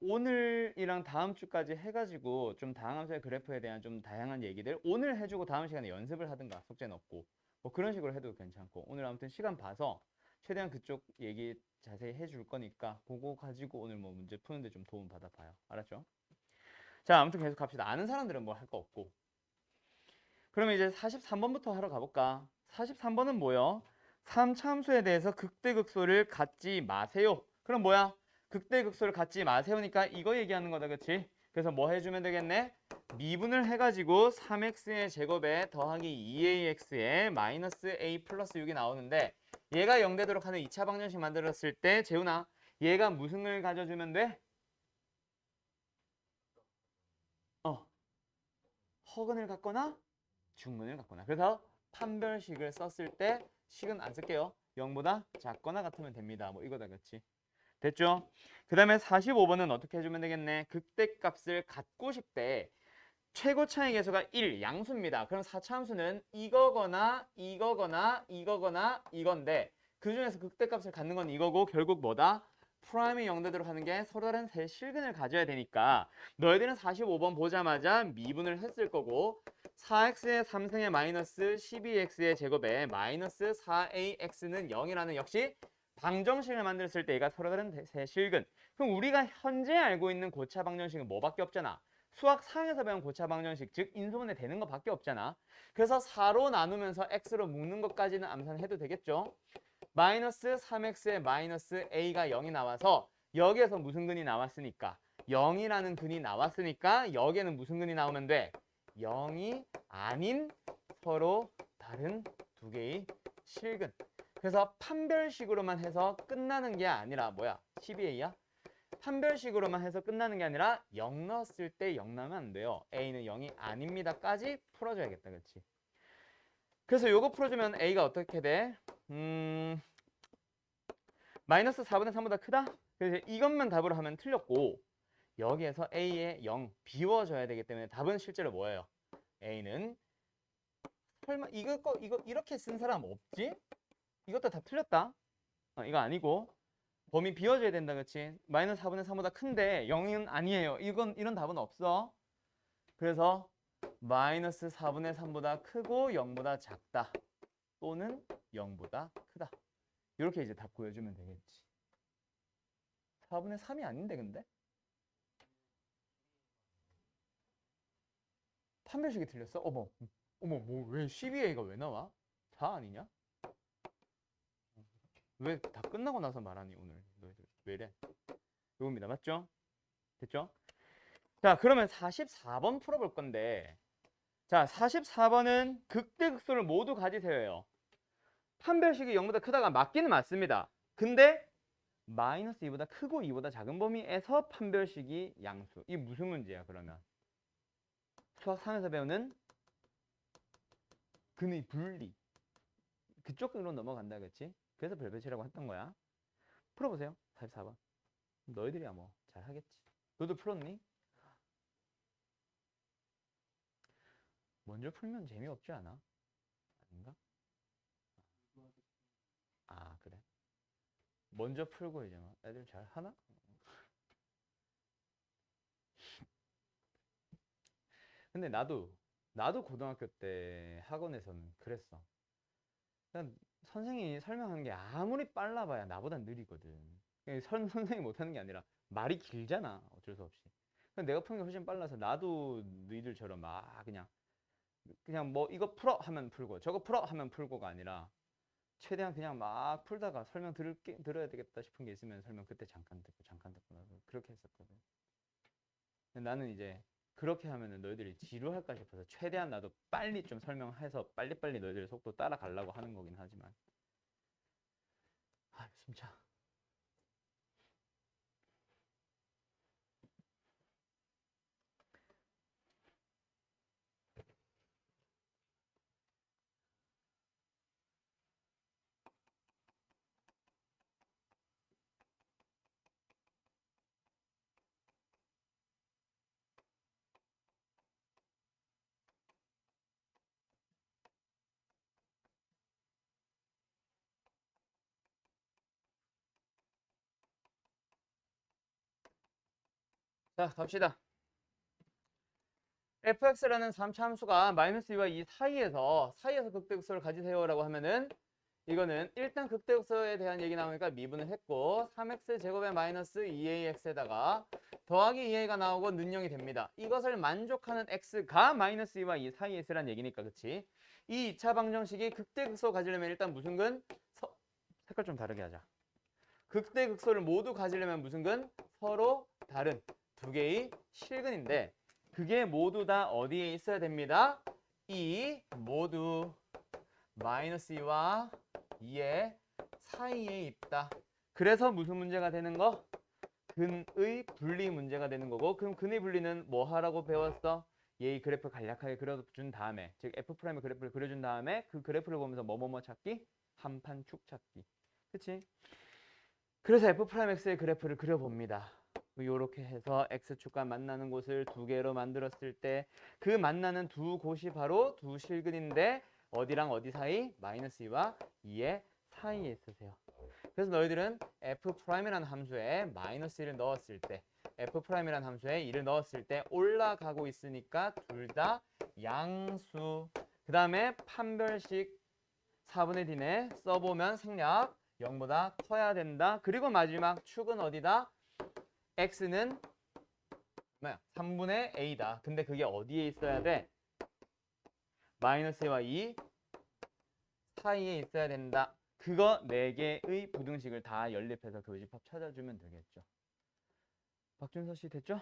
오늘이랑 다음 주까지 해가지고 좀 다항함수의 그래프에 대한 좀 다양한 얘기들 오늘 해주고 다음 시간에 연습을 하든가 숙제 넣고 뭐 그런 식으로 해도 괜찮고 오늘 아무튼 시간 봐서 최대한 그쪽 얘기 자세히 해줄 거니까 그거 가지고 오늘 뭐 문제 푸는데 좀 도움 받아봐요. 알았죠? 자, 아무튼 계속 갑시다. 아는 사람들은 뭐 할 거 없고. 그러면 이제 43번부터 하러 가볼까? 43번은 뭐요? 3참수에 대해서 극대극소를 갖지 마세요. 그럼 뭐야? 극대극소를 갖지 마세요니까 이거 얘기하는 거다, 그치? 그래서 뭐 해주면 되겠네? 미분을 해가지고 3x의 제곱에 더하기 2ax에 마이너스 a 플러스 6이 나오는데 얘가 0 되도록 하는 2차 방정식 만들었을 때 재훈아 얘가 무슨 을 가져주면 돼? 허근을 갖거나 중문을 갖거나. 그래서 판별식을 썼을 때 식은 안 쓸게요. 0보다 작거나 같으면 됩니다. 뭐 이거다, 그렇지? 됐죠? 그 다음에 45번은 어떻게 해주면 되겠네? 극대값을 갖고 싶대. 최고 차이 계수가 1, 양수입니다. 그럼 4차함수는 이거거나 이거거나 이거거나 이건데 그 중에서 극대값을 갖는 건 이거고 결국 뭐다? 프라임이 0 되도록 하는 게 서로 다른 세 실근을 가져야 되니까 너희들은 45번 보자마자 미분을 했을 거고 4x의 3승의 마이너스 12x의 제곱에 마이너스 4ax는 0이라는 역시 방정식을 만들었을 때 얘가 서로 다른 세 실근. 그럼 우리가 현재 알고 있는 고차 방정식은 뭐밖에 없잖아. 수학 상에서 배운 고차 방정식, 즉 인수분해 되는 것밖에 없잖아. 그래서 4로 나누면서 x로 묶는 것까지는 암산해도 되겠죠. 마이너스 3x에 마이너스 a가 0이 나와서 여기에서 무슨 근이 나왔으니까 0이라는 근이 나왔으니까 여기에는 무슨 근이 나오면 돼? 0이 아닌 서로 다른 두 개의 실근. 그래서 판별식으로만 해서 끝나는 게 아니라 뭐야? 12a야? 판별식으로만 해서 끝나는 게 아니라 0 넣었을 때 0 나오면 안 돼요. a는 0이 아닙니다까지 풀어줘야겠다. 그렇지? 그래서 요거 풀어주면 a가 어떻게 돼? 마이너스 4분의 3보다 크다? 그래서 이것만 답으로 하면 틀렸고 여기에서 a의 0 비워줘야 되기 때문에 답은 실제로 뭐예요? a는 설마 이거 이렇게 쓴 사람 없지? 이것도 다 틀렸다. 이거 아니고 범위 비워줘야 된다, 그렇지? 마이너스 4분의 3보다 큰데 0은 아니에요. 이런 답은 없어. 그래서 마이너스 4분의 3보다 크고 0보다 작다. 또는 0보다 크다. 이렇게 이제 답 보여주면 되겠지. 4분의 3이 아닌데 근데? 판별식이 틀렸어? 어머 뭐 왜 12a가 왜 나와? 4 아니냐? 왜 다 끝나고 나서 말하니 오늘 너희들 왜 이래? 이겁니다. 맞죠? 됐죠? 자, 그러면 44번 풀어볼 건데 자, 44번은 극대극소를 모두 가지세요예요. 판별식이 0보다 크다가 맞기는 맞습니다. 근데 마이너스 2보다 크고 2보다 작은 범위에서 판별식이 양수. 이게 무슨 문제야 그러면? 수학 3에서 배우는 근의 분리. 그쪽으로 넘어간다, 그렇지? 그래서 별표치라고 했던 거야. 풀어보세요. 44번. 너희들이야 뭐 잘하겠지. 너도 풀었니? 먼저 풀면 재미없지 않아? 아닌가? 아 그래. 먼저 풀고 이제 막 애들 잘 하나? 근데 나도 고등학교 때 학원에서는 그랬어. 그냥 선생님이 설명하는 게 아무리 빨라봐야 나보단 느리거든. 선생님이 못하는 게 아니라 말이 길잖아. 어쩔 수 없이. 근데 내가 푸는 게 훨씬 빨라서 나도 너희들처럼 막 그냥 뭐 이거 풀어 하면 풀고 저거 풀어 하면 풀고가 아니라 최대한 그냥 막 풀다가 설명 들어야 되겠다 싶은 게 있으면 설명 그때 잠깐 듣고 나서 그렇게 했었거든. 근데 나는 이제 그렇게 하면은 너희들이 지루할까 싶어서 최대한 나도 빨리 좀 설명해서 빨리빨리 너희들 속도 따라가려고 하는 거긴 하지만 아 숨차. 자 갑시다. fx라는 3차 함수가 마이너스 2와 2 사이에서 극대극소를 가지세요라고 하면은 이거는 일단 극대극소에 대한 얘기 나오니까 미분을 했고 3x 제곱에 마이너스 2ax에다가 더하기 2a가 나오고 는영이 됩니다. 이것을 만족하는 x가 마이너스 2와 2 사이에 있으란 얘기니까 그치? 이 2차 방정식이 극대극소 가지려면 일단 무슨 근? 색깔 좀 다르게 하자. 극대극소를 모두 가지려면 무슨 근? 서로 다른 두 개의 실근인데 그게 모두 다 어디에 있어야 됩니다. 이 모두 마이너스 2와 2의 사이에 있다. 그래서 무슨 문제가 되는 거? 근의 분리 문제가 되는 거고 그럼 근의 분리는 뭐 하라고 배웠어? 얘의 그래프 간략하게 그려준 다음에 즉 F'의 그래프를 그려준 다음에 그 그래프를 보면서 뭐뭐뭐 찾기? 한판 축 찾기. 그치? 그래서 F'X의 그래프를 그려봅니다. 이렇게 해서 X축과 만나는 곳을 두 개로 만들었을 때 그 만나는 두 곳이 바로 두 실근인데 어디랑 어디 사이? 마이너스 2와 2의 사이에 있으세요. 그래서 너희들은 F'이라는 함수에 마이너스 1을 넣었을 때 F'이라는 함수에 2를 넣었을 때 올라가고 있으니까 둘 다 양수. 그 다음에 판별식 4분의 D네 써보면 생략 0보다 커야 된다. 그리고 마지막 축은 어디다? x는 뭐야? 3분의 a다. 근데 그게 어디에 있어야 돼? 마이너스 2와 2 사이에 있어야 된다. 그거 4개의 부등식을 다 연립해서 교집합 찾아주면 되겠죠. 박준서 씨 됐죠?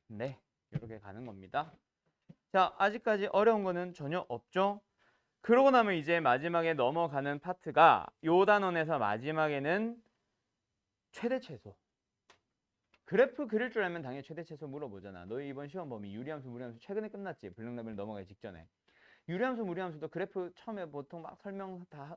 네, 이렇게 가는 겁니다. 자, 아직까지 어려운 거는 전혀 없죠? 그러고 나면 이제 마지막에 넘어가는 파트가 요 단원에서 마지막에는 최대 최소. 그래프 그릴 줄 알면 당연히 최대 최소 물어보잖아. 너희 이번 시험 범위 유리함수 무리함수 최근에 끝났지. 불능라벨 넘어가기 직전에. 유리함수 무리함수도 그래프 처음에 보통 막 설명 다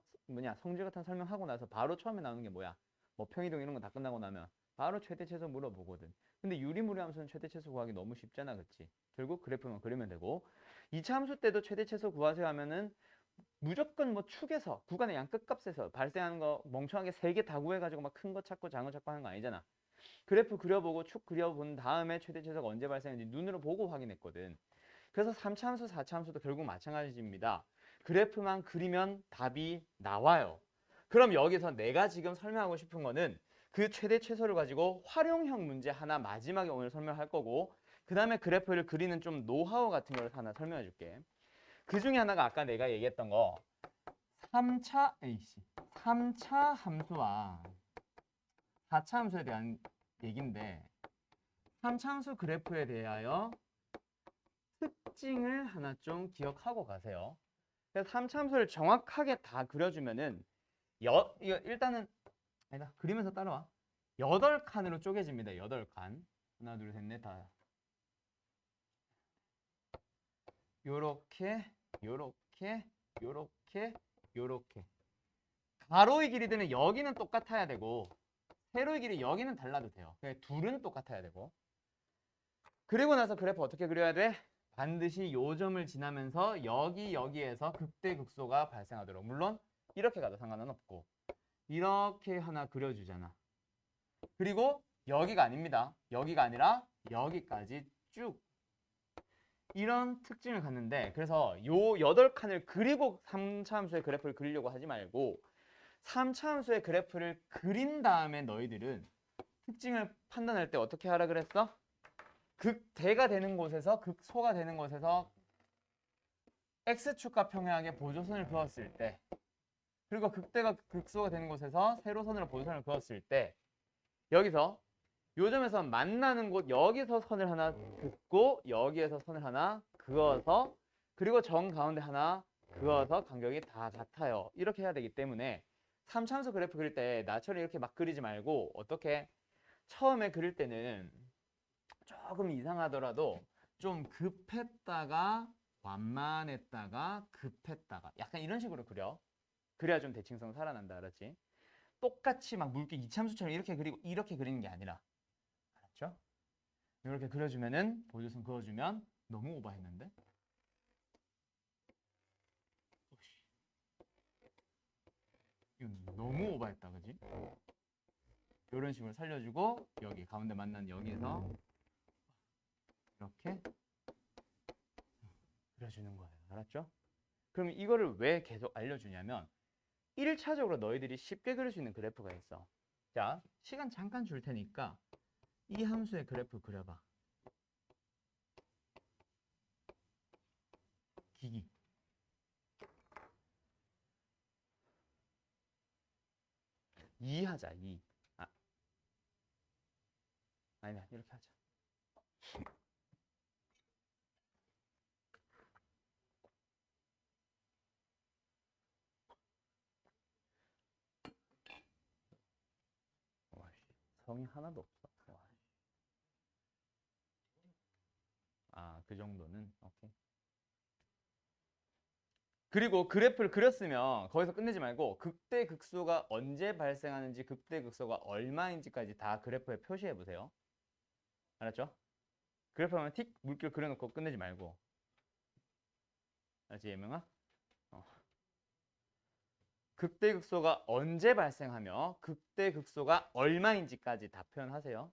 성질 같은 설명하고 나서 바로 처음에 나오는 게 뭐야? 뭐 평이동 이런 거 다 끝나고 나면 바로 최대 최소 물어보거든. 근데 유리 무리함수는 최대 최소 구하기 너무 쉽잖아. 그치? 결국 그래프만 그리면 되고 2차 함수 때도 최대 최소 구하세요 하면은 무조건 뭐 축에서 구간의 양 끝값에서 발생하는 거 멍청하게 3개 다 구해가지고 막 큰 거 찾고 작은 거 찾고 하는 거 아니잖아. 그래프 그려보고 축 그려본 다음에 최대 최소가 언제 발생했는지 눈으로 보고 확인했거든. 그래서 3차 함수, 4차 함수도 결국 마찬가지입니다. 그래프만 그리면 답이 나와요. 그럼 여기서 내가 지금 설명하고 싶은 거는 그 최대 최소를 가지고 활용형 문제 하나 마지막에 오늘 설명할 거고 그 다음에 그래프를 그리는 좀 노하우 같은 걸 하나 설명해 줄게. 그 중에 하나가 아까 내가 얘기했던 거 3차 함수와 4차 함수에 대한 얘기인데 3차 함수 그래프에 대하여 특징을 하나 좀 기억하고 가세요. 그래서 3차 함수를 정확하게 다 그려주면은 이거 일단은 아니다. 그리면서 따라와. 8칸으로 쪼개집니다. 8칸. 하나, 둘, 셋, 넷, 다. 요렇게, 요렇게, 요렇게, 요렇게. 가로의 길이들은 여기는 똑같아야 되고 세로의 길이 여기는 달라도 돼요. 둘은 똑같아야 되고. 그리고 나서 그래프 어떻게 그려야 돼? 반드시 요점을 지나면서 여기에서 극대극소가 발생하도록. 물론 이렇게 가도 상관은 없고 이렇게 하나 그려주잖아. 그리고 여기가 아닙니다. 여기가 아니라 여기까지 쭉 이런 특징을 갖는데, 그래서 요 8칸을 그리고 3차 함수의 그래프를 그리려고 하지 말고 3차 함수의 그래프를 그린 다음에 너희들은 특징을 판단할 때 어떻게 하라 그랬어? 극대가 되는 곳에서 극소가 되는 곳에서 X축과 평행하게 보조선을 그었을 때, 그리고 극대가 극소가 되는 곳에서 세로선으로 보조선을 그었을 때, 여기서 요점에서 만나는 곳 여기서 선을 하나 긋고 여기에서 선을 하나 그어서 그리고 정 가운데 하나 그어서 간격이 다 같아요. 이렇게 해야 되기 때문에 3참수 그래프 그릴 때 나처럼 이렇게 막 그리지 말고, 어떻게 처음에 그릴 때는 조금 이상하더라도 좀 급했다가 완만했다가 급했다가 약간 이런 식으로 그려. 그래야 좀 대칭성 살아난다. 알았지? 똑같이 막 물개 이참수처럼 이렇게 그리고 이렇게 그리는 게 아니라, 알았죠? 이렇게 그려주면은 보조선 그어주면 너무 오버했는데? 이건 너무 오버했다, 그지? 이런 식으로 살려주고 여기 가운데 만난 여기서 이렇게 그려주는 거예요. 알았죠? 그럼 이거를 왜 계속 알려주냐면 1차적으로 너희들이 쉽게 그릴 수 있는 그래프가 있어. 자, 시간 잠깐 줄 테니까 이 함수의 그래프 그려봐. 기기. 이 하자, 이. 아니야, 이렇게 하자. 성이 하나도 없어. 그 정도는 오케이. 그리고 그래프를 그렸으면 거기서 끝내지 말고 극대 극소가 언제 발생하는지 극대 극소가 얼마인지까지 다 그래프에 표시해 보세요. 알았죠? 그래프 하면 틱 물결 그려놓고 끝내지 말고. 알았지, 예명아? 극대 극소가 언제 발생하며 극대 극소가 얼마인지까지 다 표현하세요.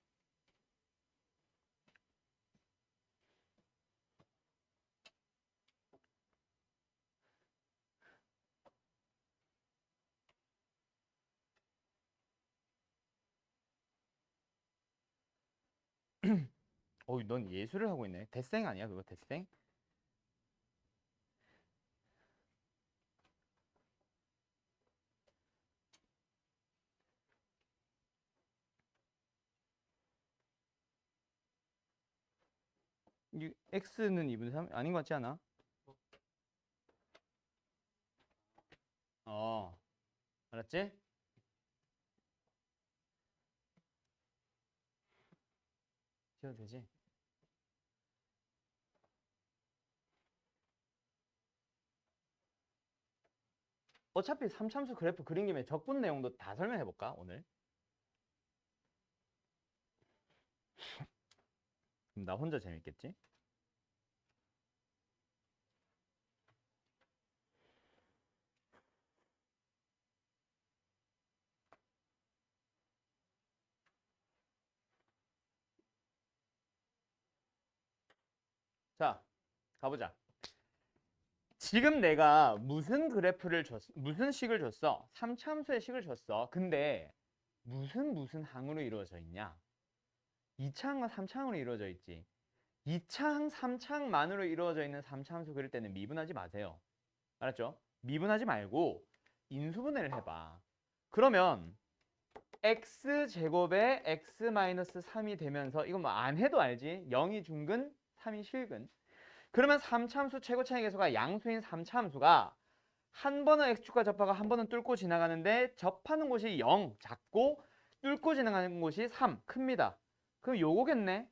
넌 예술을 하고 있네. 대생 아니야, 그거 대생? x는 2분의 3 아닌 것 같지 않아? 알았지? 지워도 되지? 어차피 3참수 그래프 그린 김에 적분 내용도 다 설명해 볼까, 오늘? 그럼 나 혼자 재밌겠지? 자, 가보자. 지금 내가 무슨 그래프를 무슨 식을 줬어? 3참수의 식을 줬어. 근데 무슨 항으로 이루어져 있냐? 2차항과 3차항으로 이루어져 있지. 2차항, 3차항만으로 이루어져 있는 3차함수 그릴 때는 미분하지 마세요. 알았죠? 미분하지 말고 인수분해를 해봐. 그러면 x제곱에 x-3이 되면서 이건 뭐 안 해도 알지? 0이 중근, 3이 실근. 그러면 3차함수 최고차의 계수가 양수인 3차함수가 한 번은 x축과 접하고 한 번은 뚫고 지나가는데 접하는 곳이 0 작고 뚫고 지나가는 곳이 3 큽니다. 그럼 요거겠네.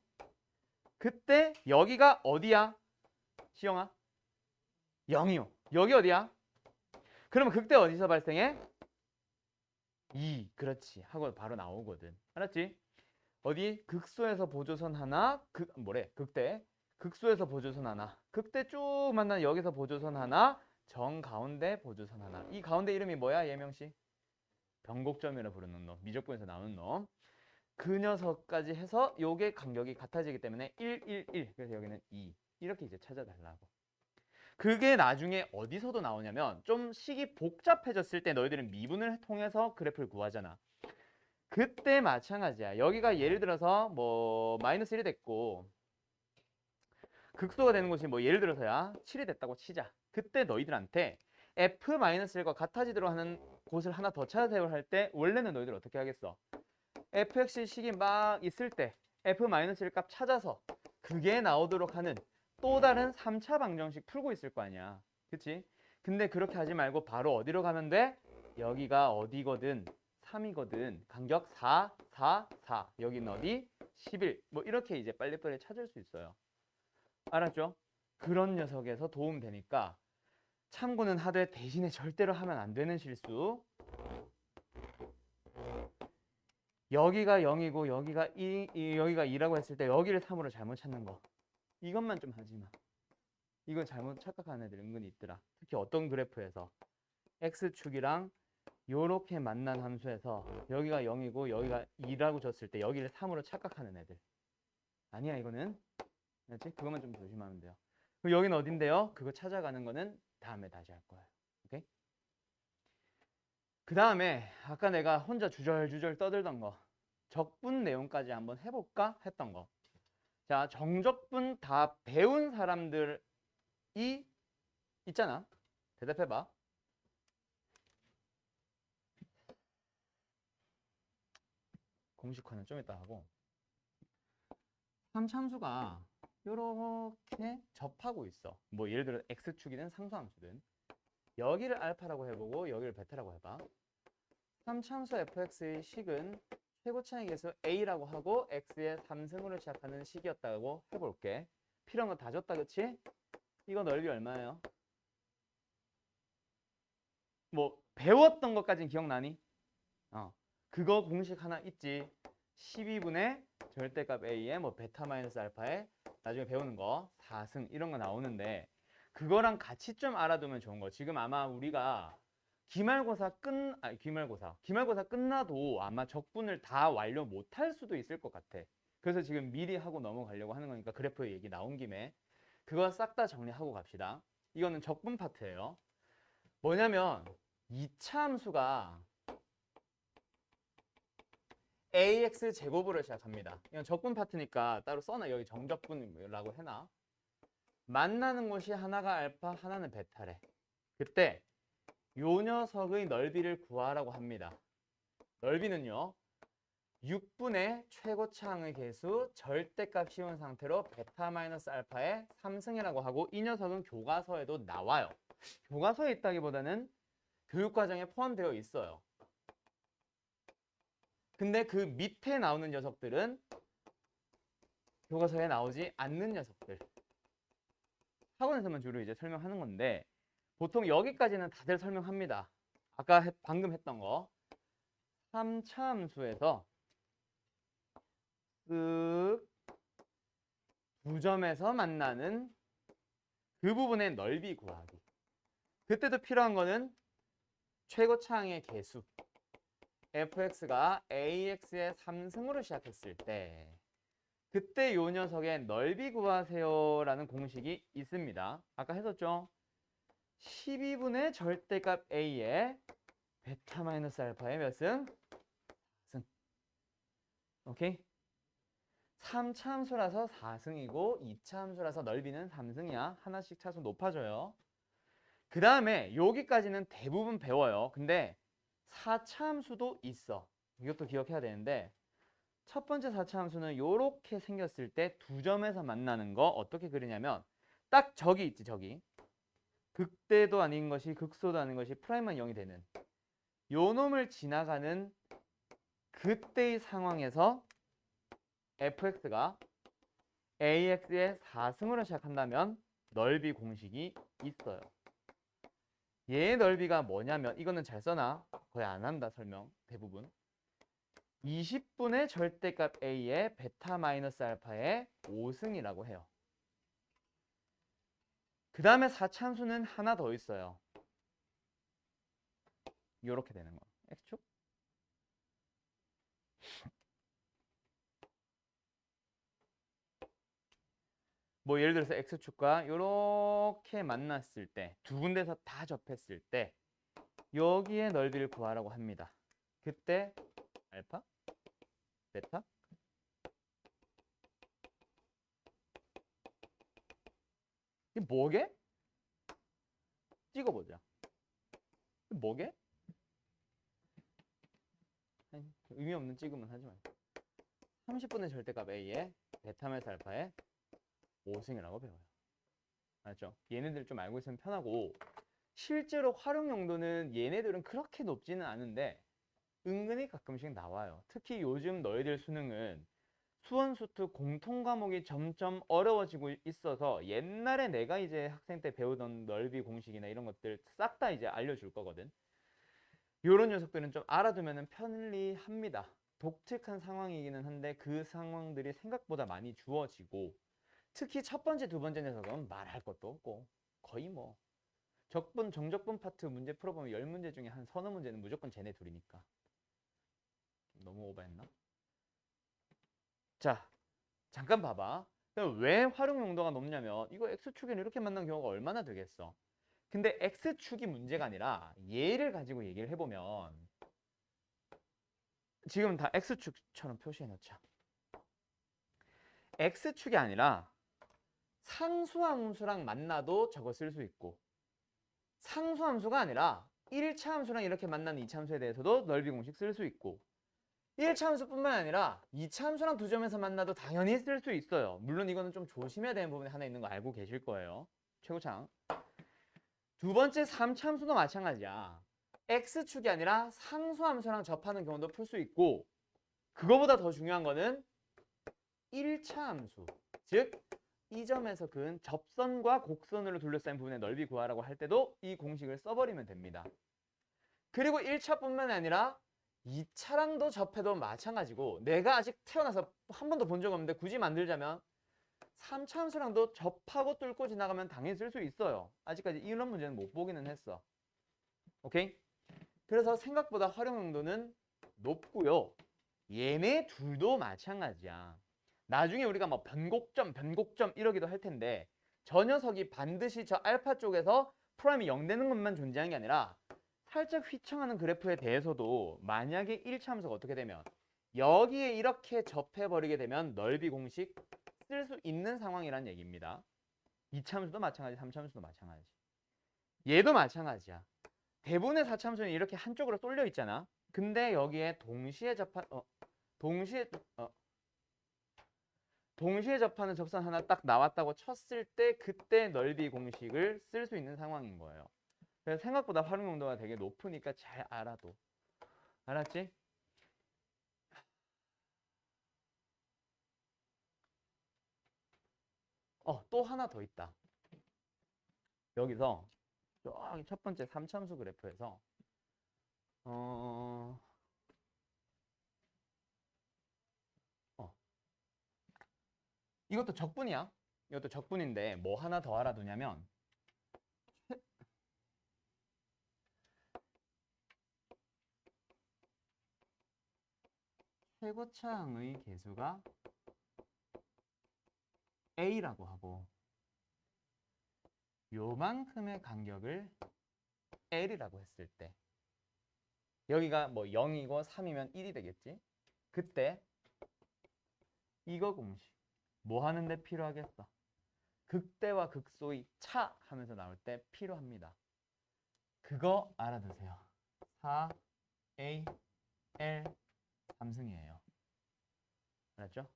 그때 여기가 어디야? 시영아? 0이요. 여기 어디야? 그러면 극대 어디서 발생해? 2 그렇지 하고 바로 나오거든. 알았지? 어디 극소에서 보조선 하나 극대 극소에서 보조선 하나 극대 쭉 만난 여기서 보조선 하나 정 가운데 보조선 하나. 이 가운데 이름이 뭐야 예명씨? 변곡점이라 부르는 놈. 미적분에서 나오는 놈. 그 녀석까지 해서 요게 간격이 같아지기 때문에 1, 1, 1. 그래서 여기는 2. 이렇게 이제 찾아달라고. 그게 나중에 어디서도 나오냐면 좀 식이 복잡해졌을 때 너희들은 미분을 통해서 그래프를 구하잖아. 그때 마찬가지야. 여기가 예를 들어서 뭐 마이너스 1이 됐고 극소가 되는 곳이 뭐 예를 들어서야 7이 됐다고 치자. 그때 너희들한테 f-1과 같아지도록 하는 곳을 하나 더 찾아내려 할 때 원래는 너희들 어떻게 하겠어? fx 식이 막 있을 때 f-1 값 찾아서 그게 나오도록 하는 또 다른 3차 방정식 풀고 있을 거 아니야. 그치? 근데 그렇게 하지 말고 바로 어디로 가면 돼? 여기가 어디거든? 3이거든. 간격 4, 4, 4. 여기는 어디? 11. 뭐 이렇게 이제 빨리빨리 찾을 수 있어요. 알았죠? 그런 녀석에서 도움 되니까 참고는 하되 대신에 절대로 하면 안 되는 실수. 여기가 0이고 여기가 2라고 했을 때 여기를 3으로 잘못 찾는 거. 이것만 좀 하지 마. 이건 잘못 착각하는 애들 은근히 있더라. 특히 어떤 그래프에서 x축이랑 요렇게 만난 함수에서 여기가 0이고 여기가 2라고 줬을 때 여기를 3으로 착각하는 애들. 아니야 이거는. 알지? 그것만 좀 조심하면 돼요. 그럼 여기는 어딘데요? 그거 찾아가는 거는 다음에 다시 할 거예요. 오케이? 그 다음에 아까 내가 혼자 주절주절 떠들던 거 적분 내용까지 한번 해볼까 했던 거. 자, 정적분 다 배운 사람들이 있잖아. 대답해봐. 공식화는 좀 이따 하고. 3참수가 이렇게 접하고 있어. 뭐 예를 들어 x축이든 상수함수든. 여기를 알파라고 해보고 여기를 베타라고 해봐. 3참수 fx의 식은 최고차의 개수 a라고 하고 x의 3승으로 시작하는 식이었다고 해볼게. 필요한 거 다 줬다 그치? 이거 넓이 얼마예요? 뭐 배웠던 것까진 기억나니? 그거 공식 하나 있지. 12분의 절대값 a에 뭐 베타 마이너스 알파에 나중에 배우는 거 4승 이런 거 나오는데 그거랑 같이 좀 알아두면 좋은 거. 지금 아마 우리가 기말고사 끝나도 아마 적분을 다 완료 못할 수도 있을 것 같아. 그래서 지금 미리 하고 넘어가려고 하는 거니까 그래프 얘기 나온 김에 그거 싹 다 정리하고 갑시다. 이거는 적분 파트예요. 뭐냐면 2차 함수가 ax 제곱으로 시작합니다. 이건 적분 파트니까 따로 써놔. 여기 정적분이라고 해놔. 만나는 곳이 하나가 알파, 하나는 베타래. 그때 요 녀석의 넓이를 구하라고 합니다. 넓이는요. 6분의 최고차항의 개수 절대값 씌운 상태로 베타 마이너스 알파의 3승이라고 하고 이 녀석은 교과서에도 나와요. 교과서에 있다기보다는 교육과정에 포함되어 있어요. 근데 그 밑에 나오는 녀석들은 교과서에 나오지 않는 녀석들. 학원에서만 주로 이제 설명하는 건데 보통 여기까지는 다들 설명합니다. 아까 방금 했던 거 3차 함수에서 쓱 두 점에서 만나는 그 부분의 넓이 구하기. 그때도 필요한 거는 최고차항의 개수 fx가 ax의 3승으로 시작했을 때 그때 요 녀석의 넓이 구하세요라는 공식이 있습니다. 아까 했었죠? 12분의 절대값 a에 베타 마이너스 알파의 몇 승? 4승. 오케이? 3차 함수라서 4승이고 2차 함수라서 넓이는 3승이야. 하나씩 차수 높아져요. 그 다음에 여기까지는 대부분 배워요. 근데 4차 함수도 있어. 이것도 기억해야 되는데 첫 번째 4차 함수는 이렇게 생겼을 때 두 점에서 만나는 거 어떻게 그리냐면 딱 저기 있지 저기. 극대도 아닌 것이 극소도 아닌 것이 프라임만 0이 되는 요 놈을 지나가는 그때의 상황에서 fx가 ax의 4승으로 시작한다면 넓이 공식이 있어요. 얘의 넓이가 뭐냐면 이거는 잘 써놔. 거의 안 한다 설명 대부분. 20분의 절대값 A의 베타 마이너스 알파의 5승이라고 해요. 그 다음에 4차함수는 하나 더 있어요. 요렇게 되는 거. X축. 뭐 예를 들어서 X축과 요렇게 만났을 때 두 군데서 다 접했을 때 여기에 넓이를 구하라고 합니다. 그때 알파, 베타, 이게 뭐게? 찍어보자. 뭐게? 의미 없는 찍으면 하지 말고. 30분의 절대값 A에 베타 마이너스 알파의 5승이라고 배워요. 알았죠? 얘네들 좀 알고 있으면 편하고 실제로 활용 용도는 얘네들은 그렇게 높지는 않은데 은근히 가끔씩 나와요. 특히 요즘 너희들 수능은 수원수투 공통 과목이 점점 어려워지고 있어서 옛날에 내가 이제 학생 때 배우던 넓이 공식이나 이런 것들 싹 다 이제 알려줄 거거든. 이런 녀석들은 좀 알아두면 편리합니다. 독특한 상황이기는 한데 그 상황들이 생각보다 많이 주어지고 특히 첫 번째, 두 번째 녀석은 말할 것도 없고 거의 뭐 적분, 정적분 파트 문제 풀어보면 10문제 중에 한 서너 문제는 무조건 쟤네 둘이니까. 너무 오버했나? 자, 잠깐 봐봐. 그럼 왜 활용 용도가 높냐면 이거 X축에는 이렇게 만난 경우가 얼마나 되겠어. 근데 X축이 문제가 아니라 얘를 가지고 얘기를 해보면 지금 다 X축처럼 표시해 놓자. X축이 아니라 상수함수랑 만나도 저거 쓸 수 있고 상수함수가 아니라 1차 함수랑 이렇게 만나는 2차 함수에 대해서도 넓이 공식 쓸 수 있고 1차 함수뿐만 아니라 2차 함수랑 두 점에서 만나도 당연히 쓸 수 있어요. 물론 이거는 좀 조심해야 되는 부분이 하나 있는 거 알고 계실 거예요. 최고창. 두 번째 3차 함수도 마찬가지야. X축이 아니라 상수함수랑 접하는 경우도 풀 수 있고 그거보다 더 중요한 거는 1차 함수. 즉 이 점에서 그은 접선과 곡선으로 둘러싸인 부분의 넓이 구하라고 할 때도 이 공식을 써버리면 됩니다. 그리고 1차뿐만 아니라 2차랑도 접해도 마찬가지고 내가 아직 태어나서 한 번도 본 적 없는데 굳이 만들자면 3차 함수랑도 접하고 뚫고 지나가면 당연히 쓸 수 있어요. 아직까지 이런 문제는 못 보기는 했어. 오케이? 그래서 생각보다 활용 용도는 높고요. 얘네 둘도 마찬가지야. 나중에 우리가 뭐 변곡점 이러기도 할 텐데 저 녀석이 반드시 저 알파 쪽에서 프라임이 0 되는 것만 존재하는 게 아니라 살짝 휘청하는 그래프에 대해서도 만약에 1차 함수가 어떻게 되면 여기에 이렇게 접해버리게 되면 넓이 공식 쓸 수 있는 상황이란 얘기입니다. 2차 함수도 마찬가지, 3차 함수도 마찬가지. 얘도 마찬가지야. 대부분의 4차 함수는 이렇게 한쪽으로 쏠려 있잖아. 근데 여기에 동시에 접하는 접선 하나 딱 나왔다고 쳤을 때 그때 넓이 공식을 쓸 수 있는 상황인 거예요. 그래서 생각보다 활용 용도가 되게 높으니까 잘 알아도. 알았지? 또 하나 더 있다. 여기서 저기 첫 번째 3참수 그래프에서 어, 어, 이것도 적분이야. 이것도 적분인데 뭐 하나 더 알아두냐면 최고차항의 개수가 A라고 하고 요만큼의 간격을 L이라고 했을 때 여기가 뭐 0이고 3이면 1이 되겠지? 그때 이거 공식 뭐 하는데 필요하겠어? 극대와 극소의 차 하면서 나올 때 필요합니다. 그거 알아두세요. 4A, L, 3승이에요. 알았죠?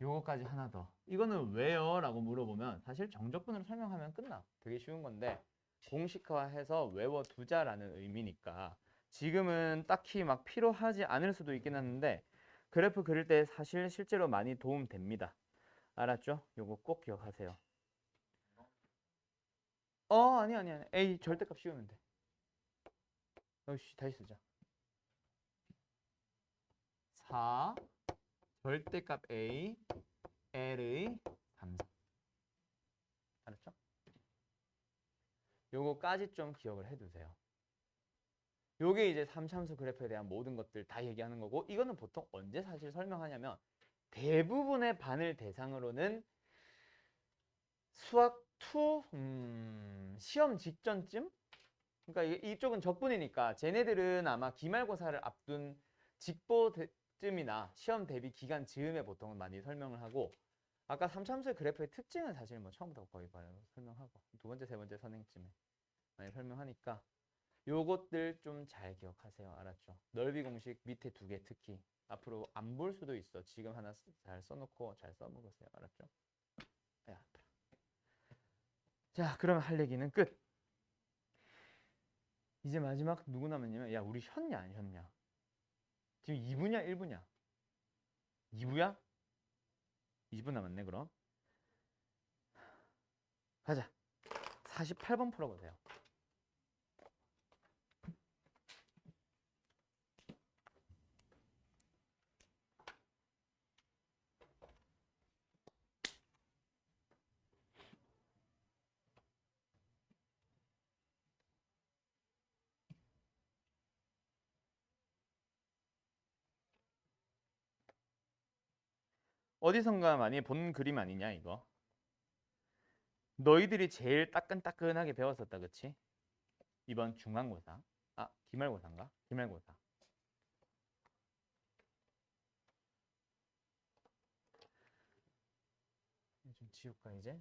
요거까지 하나 더. 이거는 왜요? 라고 물어보면 사실 정적분으로 설명하면 끝나. 되게 쉬운 건데 공식화해서 외워두자라는 의미니까 지금은 딱히 막 필요하지 않을 수도 있긴 한데 그래프 그릴 때 사실 실제로 많이 도움 됩니다. 알았죠? 요거 꼭 기억하세요. 아니. A 절대값 씌우면 돼. 어이씨, 다시 쓰자. 4 절대값 A L의 3. 알았죠? 요거까지 좀 기억을 해두세요. 요게 이제 3참수 그래프에 대한 모든 것들 다 얘기하는 거고, 이거는 보통 언제 사실 설명하냐면 대부분의 반을 대상으로는 수학 2 시험 직전쯤? 그러니까 이쪽은 적분이니까 쟤네들은 아마 기말고사를 앞둔 직보쯤이나 시험 대비 기간 즈음에 보통은 많이 설명을 하고, 아까 3참수의 그래프의 특징은 사실 뭐 처음부터 거의 설명하고 두 번째, 세 번째 선행쯤에 많이 설명하니까 요것들 좀 잘 기억하세요. 알았죠? 넓이 공식 밑에 2개 특히 앞으로 안 볼 수도 있어. 지금 하나 잘 써놓고 잘 써먹으세요. 알았죠? 야, 자, 그러면 할 얘기는 끝. 이제 마지막 누구 남았냐면, 야, 우리 쉬었냐 안 쉬었냐? 지금 2부냐 1부냐? 2부야? 2부 남았네. 그럼 가자. 48번 풀어보세요. 어디선가 많이 본 그림 아니냐 이거? 너희들이 제일 따끈따끈하게 배웠었다, 그치? 이번 중간고사. 기말고사인가? 기말고사. 좀 지울까 이제?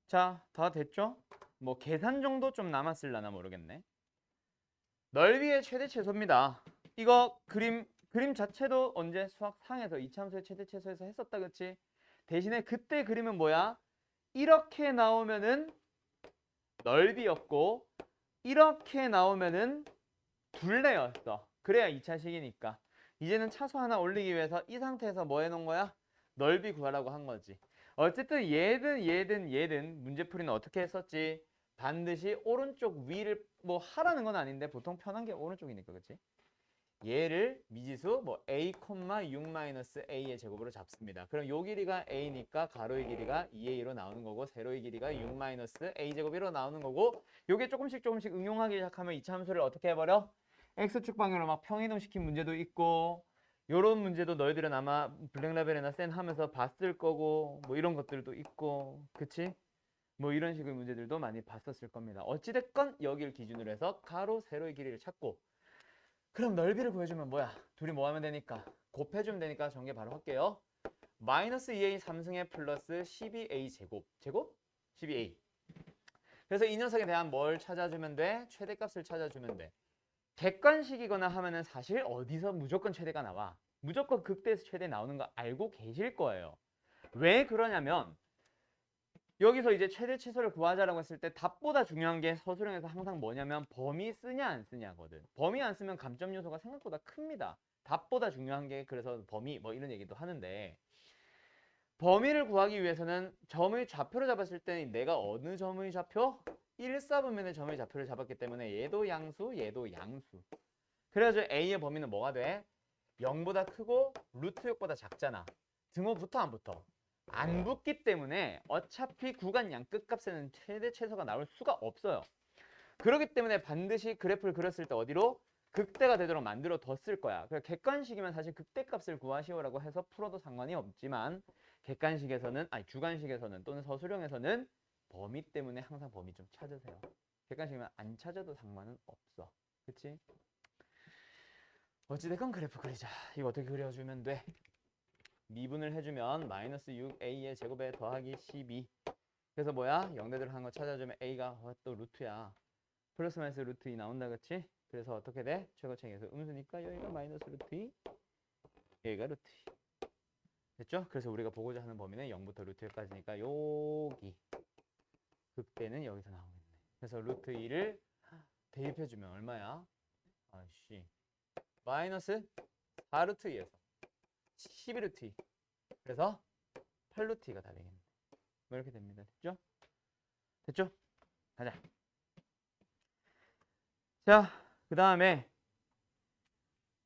자, 다 됐죠? 뭐 계산 정도 좀 남았을라나 모르겠네. 넓이의 최대 최소입니다. 이거 그림 자체도 언제 수학 상에서 이참수의 최대 최소에서 했었다, 그치? 대신에 그때 그림은 뭐야? 이렇게 나오면은 넓이였고, 이렇게 나오면은 둘레였어. 그래야 2차식이니까. 이제는 차수 하나 올리기 위해서 이 상태에서 뭐 해놓은 거야? 넓이 구하라고 한 거지. 어쨌든 얘든 문제풀이는 어떻게 했었지? 반드시 오른쪽 위를 뭐 하라는 건 아닌데 보통 편한 게 오른쪽이니까, 그치? 얘를 미지수 뭐 a, 6-a의 제곱으로 잡습니다. 그럼 요 길이가 a니까 가로의 길이가 2a로 나오는 거고, 세로의 길이가 6-a 제곱으로 나오는 거고, 요게 조금씩 응용하기 시작하면 이차 함수를 어떻게 해버려? x축 방향으로 막 평이동시킨 문제도 있고, 요런 문제도 너희들은 아마 블랙라벨이나 센 하면서 봤을 거고, 뭐 이런 것들도 있고, 그치? 뭐 이런 식의 문제들도 많이 봤었을 겁니다. 어찌됐건 여기를 기준으로 해서 가로, 세로의 길이를 찾고, 그럼 넓이를 구해주면 뭐야? 둘이 뭐 하면 되니까? 곱해주면 되니까 전개 바로 할게요. 마이너스 2a 3승에 플러스 12a 제곱? 12a. 그래서 이 녀석에 대한 뭘 찾아주면 돼? 최대값을 찾아주면 돼. 객관식이거나 하면은 사실 어디서 무조건 최대가 나와. 무조건 극대에서 최대 나오는 거 알고 계실 거예요. 왜 그러냐면 여기서 이제 최대 최소를 구하자라고 했을 때 답보다 중요한 게 서술형에서 항상 뭐냐면 범위 쓰냐 안 쓰냐거든. 범위 안 쓰면 감점 요소가 생각보다 큽니다. 답보다 중요한 게 그래서 범위 뭐 이런 얘기도 하는데, 범위를 구하기 위해서는 점의 좌표를 잡았을 때 내가 어느 점의 좌표? 1사분면의 점의 좌표를 잡았기 때문에 얘도 양수, 얘도 양수. 그래가지고 A의 범위는 뭐가 돼? 0보다 크고 루트 6보다 작잖아. 등호부터 안 붙어? 안 붙기 때문에 어차피 구간 양 끝값에는 최대 최소가 나올 수가 없어요. 그렇기 때문에 반드시 그래프를 그렸을 때 어디로? 극대가 되도록 만들어 뒀을 거야. 그래서 객관식이면 사실 극대값을 구하시오라고 해서 풀어도 상관이 없지만 객관식에서는 아니 주관식에서는 또는 서술형에서는 범위 때문에 항상 범위 좀 찾으세요. 객관식이면 안 찾아도 상관은 없어. 그치? 어찌됐건 그래프 그리자. 이거 어떻게 그려주면 돼? 미분을 해주면 마이너스 6a의 제곱에 더하기 12. 그래서 뭐야? 0대대로 하는 거 찾아주면 a가 또 루트야. 플러스 마이너스 루트 2 나온다, 그치? 그래서 어떻게 돼? 최고차이에서 음수니까 여기가 마이너스 루트 2, 여기가 루트 2. 됐죠? 그래서 우리가 보고자 하는 범위는 0부터 루트 1까지니까 여기 극대는 여기서 나오겠네. 그래서 루트 2를 대입해주면 얼마야? 아씨 마이너스 4루트 2에서 12루트 2. 그래서 8루트 2가 답이겠네. 뭐 이렇게 됩니다. 됐죠? 됐죠? 가자. 자, 그 다음에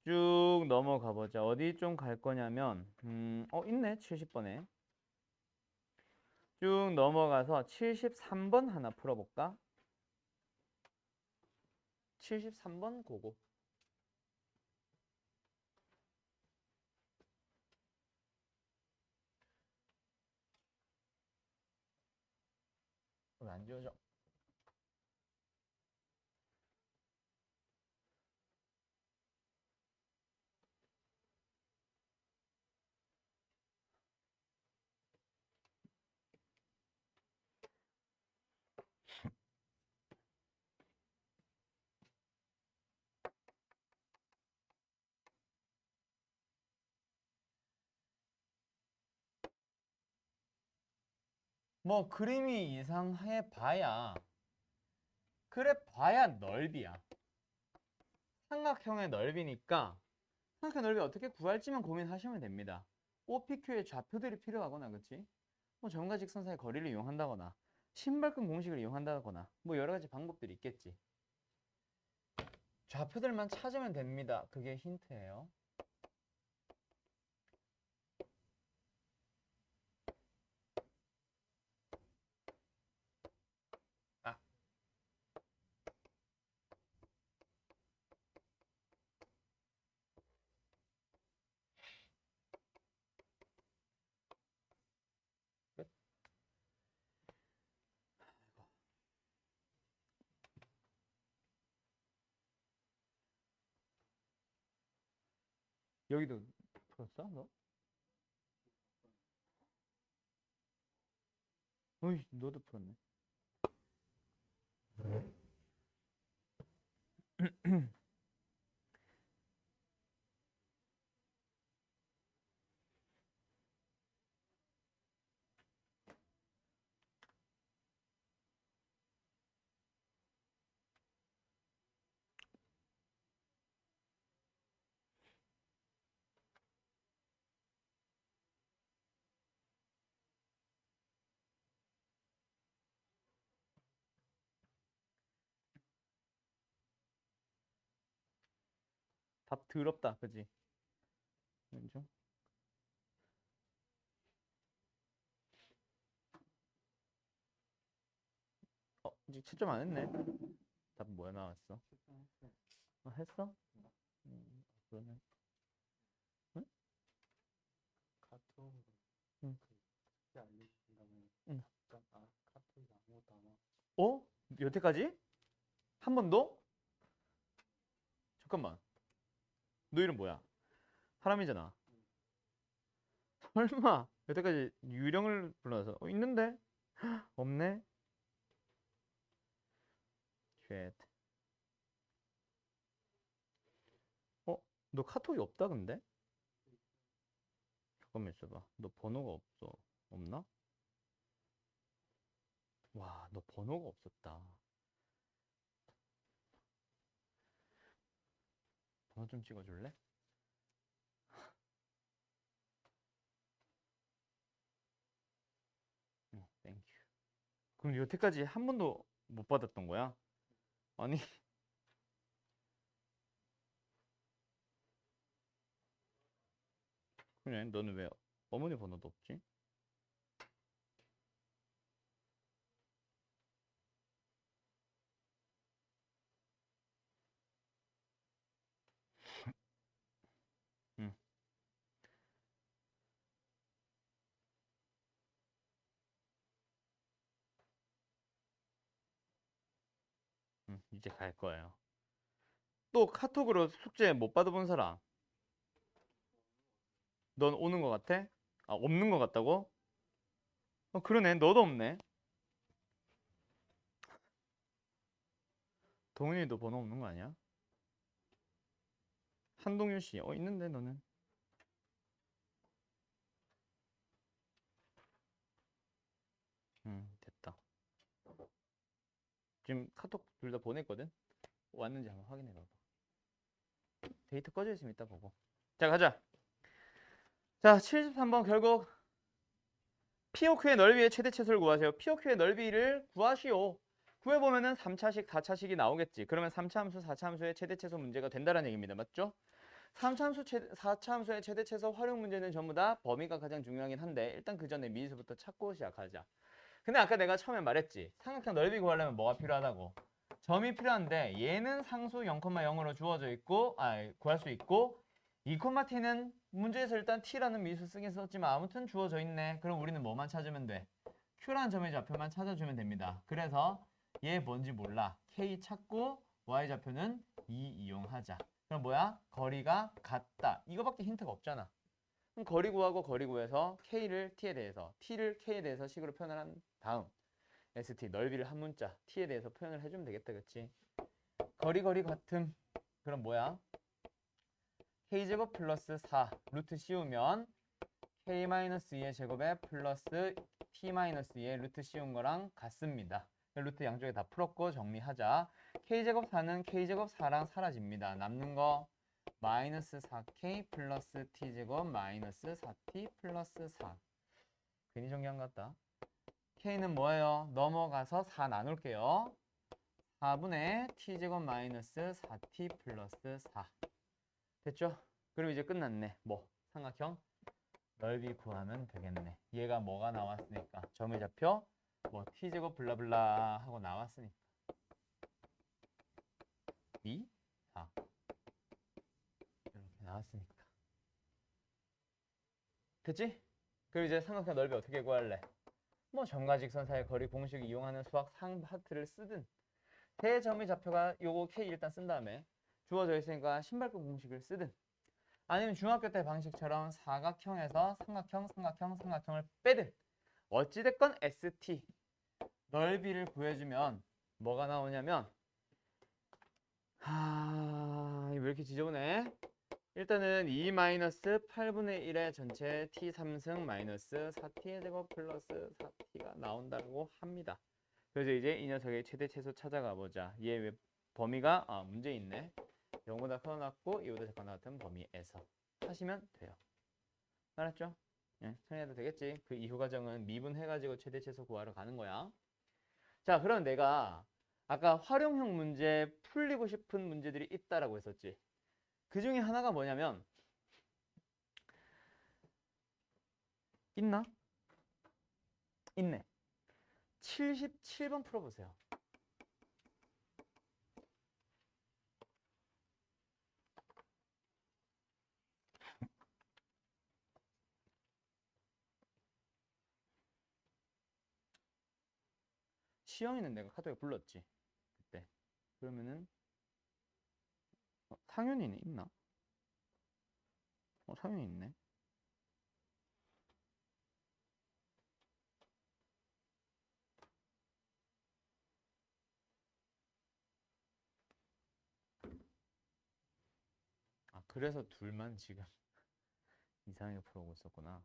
쭉 넘어가 보자. 어디 좀 갈 거냐면 있네. 70번에. 쭉 넘어가서 73번 하나 풀어볼까? 73번 고고. 왜 안 지워져? 뭐 그림이 이상해 봐야 그래 봐야 넓이야. 삼각형의 넓이니까 삼각형 넓이 어떻게 구할지만 고민하시면 됩니다. OPQ의 좌표들이 필요하거나 그치? 뭐 점과 직선 사이 거리를 이용한다거나 신발끈 공식을 이용한다거나 뭐 여러 가지 방법들이 있겠지. 좌표들만 찾으면 됩니다. 그게 힌트예요. 아, 끝. 여기도 풀었어? 너? 어이, 너도 풀었네. 답 더럽다, 그지? 왼쪽. 이제 채점 안 했네. 답 뭐야 나왔어? 했어? 그러면 응? 카톡으로 응. 크게 알려준다면 응. 카톡이 아무것도 안 와. 어? 여태까지? 한 번도? 잠깐만. 너 이름 뭐야? 하람이잖아. 설마 여태까지 유령을 불러서 있는데? 없네? 쉣. 너 카톡이 없다 근데? 잠깐만 있어봐. 너 번호가 없어. 없나? 와, 너 번호가 없었다. 번호 좀 찍어줄래? 땡큐. 그럼 여태까지 한 번도 못 받았던 거야? 아니, 그래, 너는 왜 어머니 번호도 없지? 응. 응, 이제 갈 거예요. 또 카톡으로 숙제 못 받아본 사람? 넌 오는 거 같아? 아, 없는 거 같다고? 그러네. 너도 없네. 동윤이도 번호 없는 거 아니야? 한동윤 씨, 있는데 너는? 됐다. 지금 카톡 둘 다 보냈거든? 왔는지 한번 확인해 봐봐. 데이터 꺼져 있으면 이따 보고. 자, 가자. 자, 73번 결국 POQ의 넓이의 최대 최소를 구하세요. POQ의 넓이를 구하시오. 구해보면은 3차식, 4차식이 나오겠지. 그러면 3차 함수, 4차 함수의 최대 최소 문제가 된다는 얘기입니다. 맞죠? 3차 함수, 4차 함수의 최대 최소 활용 문제는 전부 다 범위가 가장 중요하긴 한데 일단 그 전에 미수부터 찾고 시작하자. 근데 아까 내가 처음에 말했지. 삼각형 넓이 구하려면 뭐가 필요하다고? 점이 필요한데 얘는 상수 0,0으로 주어져 있고 구할 수 있고 2,t는 문제에서 일단 t라는 미수 쓰긴 썼지만 아무튼 주어져 있네. 그럼 우리는 뭐만 찾으면 돼? q라는 점의 좌표만 찾아주면 됩니다. 그래서 얘 뭔지 몰라. k 찾고 y 좌표는 2 이용하자. 그럼 뭐야? 거리가 같다. 이거밖에 힌트가 없잖아. 그럼 거리 구하고 거리 구해서 k를 t에 대해서 t를 k에 대해서 식으로 표현을 한 다음 st 넓이를 한 문자 t에 대해서 표현을 해주면 되겠다. 그치? 거리 같음. 그럼 뭐야? k제곱 플러스 4 루트 씌우면 k-2의 제곱에 플러스 t-2의 루트 씌운 거랑 같습니다. 루트 양쪽에 다 풀었고 정리하자. k제곱 4는 k제곱 4랑 사라집니다. 남는 거 마이너스 4k 플러스 t제곱 마이너스 4t 플러스 4. 괜히 정리한 것 같다. k는 뭐예요? 넘어가서 4 나눌게요. 4분의 t제곱 마이너스 4t 플러스 4. 됐죠? 그럼 이제 끝났네. 뭐? 삼각형 넓이 구하면 되겠네. 얘가 뭐가 나왔으니까 점의 좌표 뭐 t제곱 블라블라 하고 나왔으니까 2, 4 이렇게 나왔으니까 됐지? 그리고 이제 삼각형 넓이 어떻게 구할래? 뭐 점과 직선 사이의 거리 공식 이용하는 수학 상파트를 쓰든 대점의 좌표가 요거 k 일단 쓴 다음에 주어져 있으니까 신발끈 공식을 쓰든 아니면 중학교 때 방식처럼 사각형에서 삼각형을 빼든 어찌됐건 ST 넓이를 구해주면 뭐가 나오냐면 왜 이렇게 지저분해? 일단은 2-8분의 1의 전체 t3승 마이너스 4t의 제곱 플러스 4t가 나온다고 합니다. 그래서 이제 이 녀석의 최대 최소 찾아가 보자. 얘 왜 범위가 문제 있네. 0보다 커놨고 이보다 작거나 같은 범위에서 하시면 돼요. 알았죠? 예, 처리해도 되겠지. 그 이후 과정은 미분해가지고 최대 최소 구하러 가는 거야. 자, 그럼 내가 아까 활용형 문제 풀리고 싶은 문제들이 있다라고 했었지. 그 중에 하나가 뭐냐면 있나? 있네. 77번 풀어보세요. 시영이는 내가 카톡에 불렀지. 그때. 그러면은 상윤이는 있나? 상윤이 있네. 그래서 둘만 지금 이상하게 풀어오고 있었구나.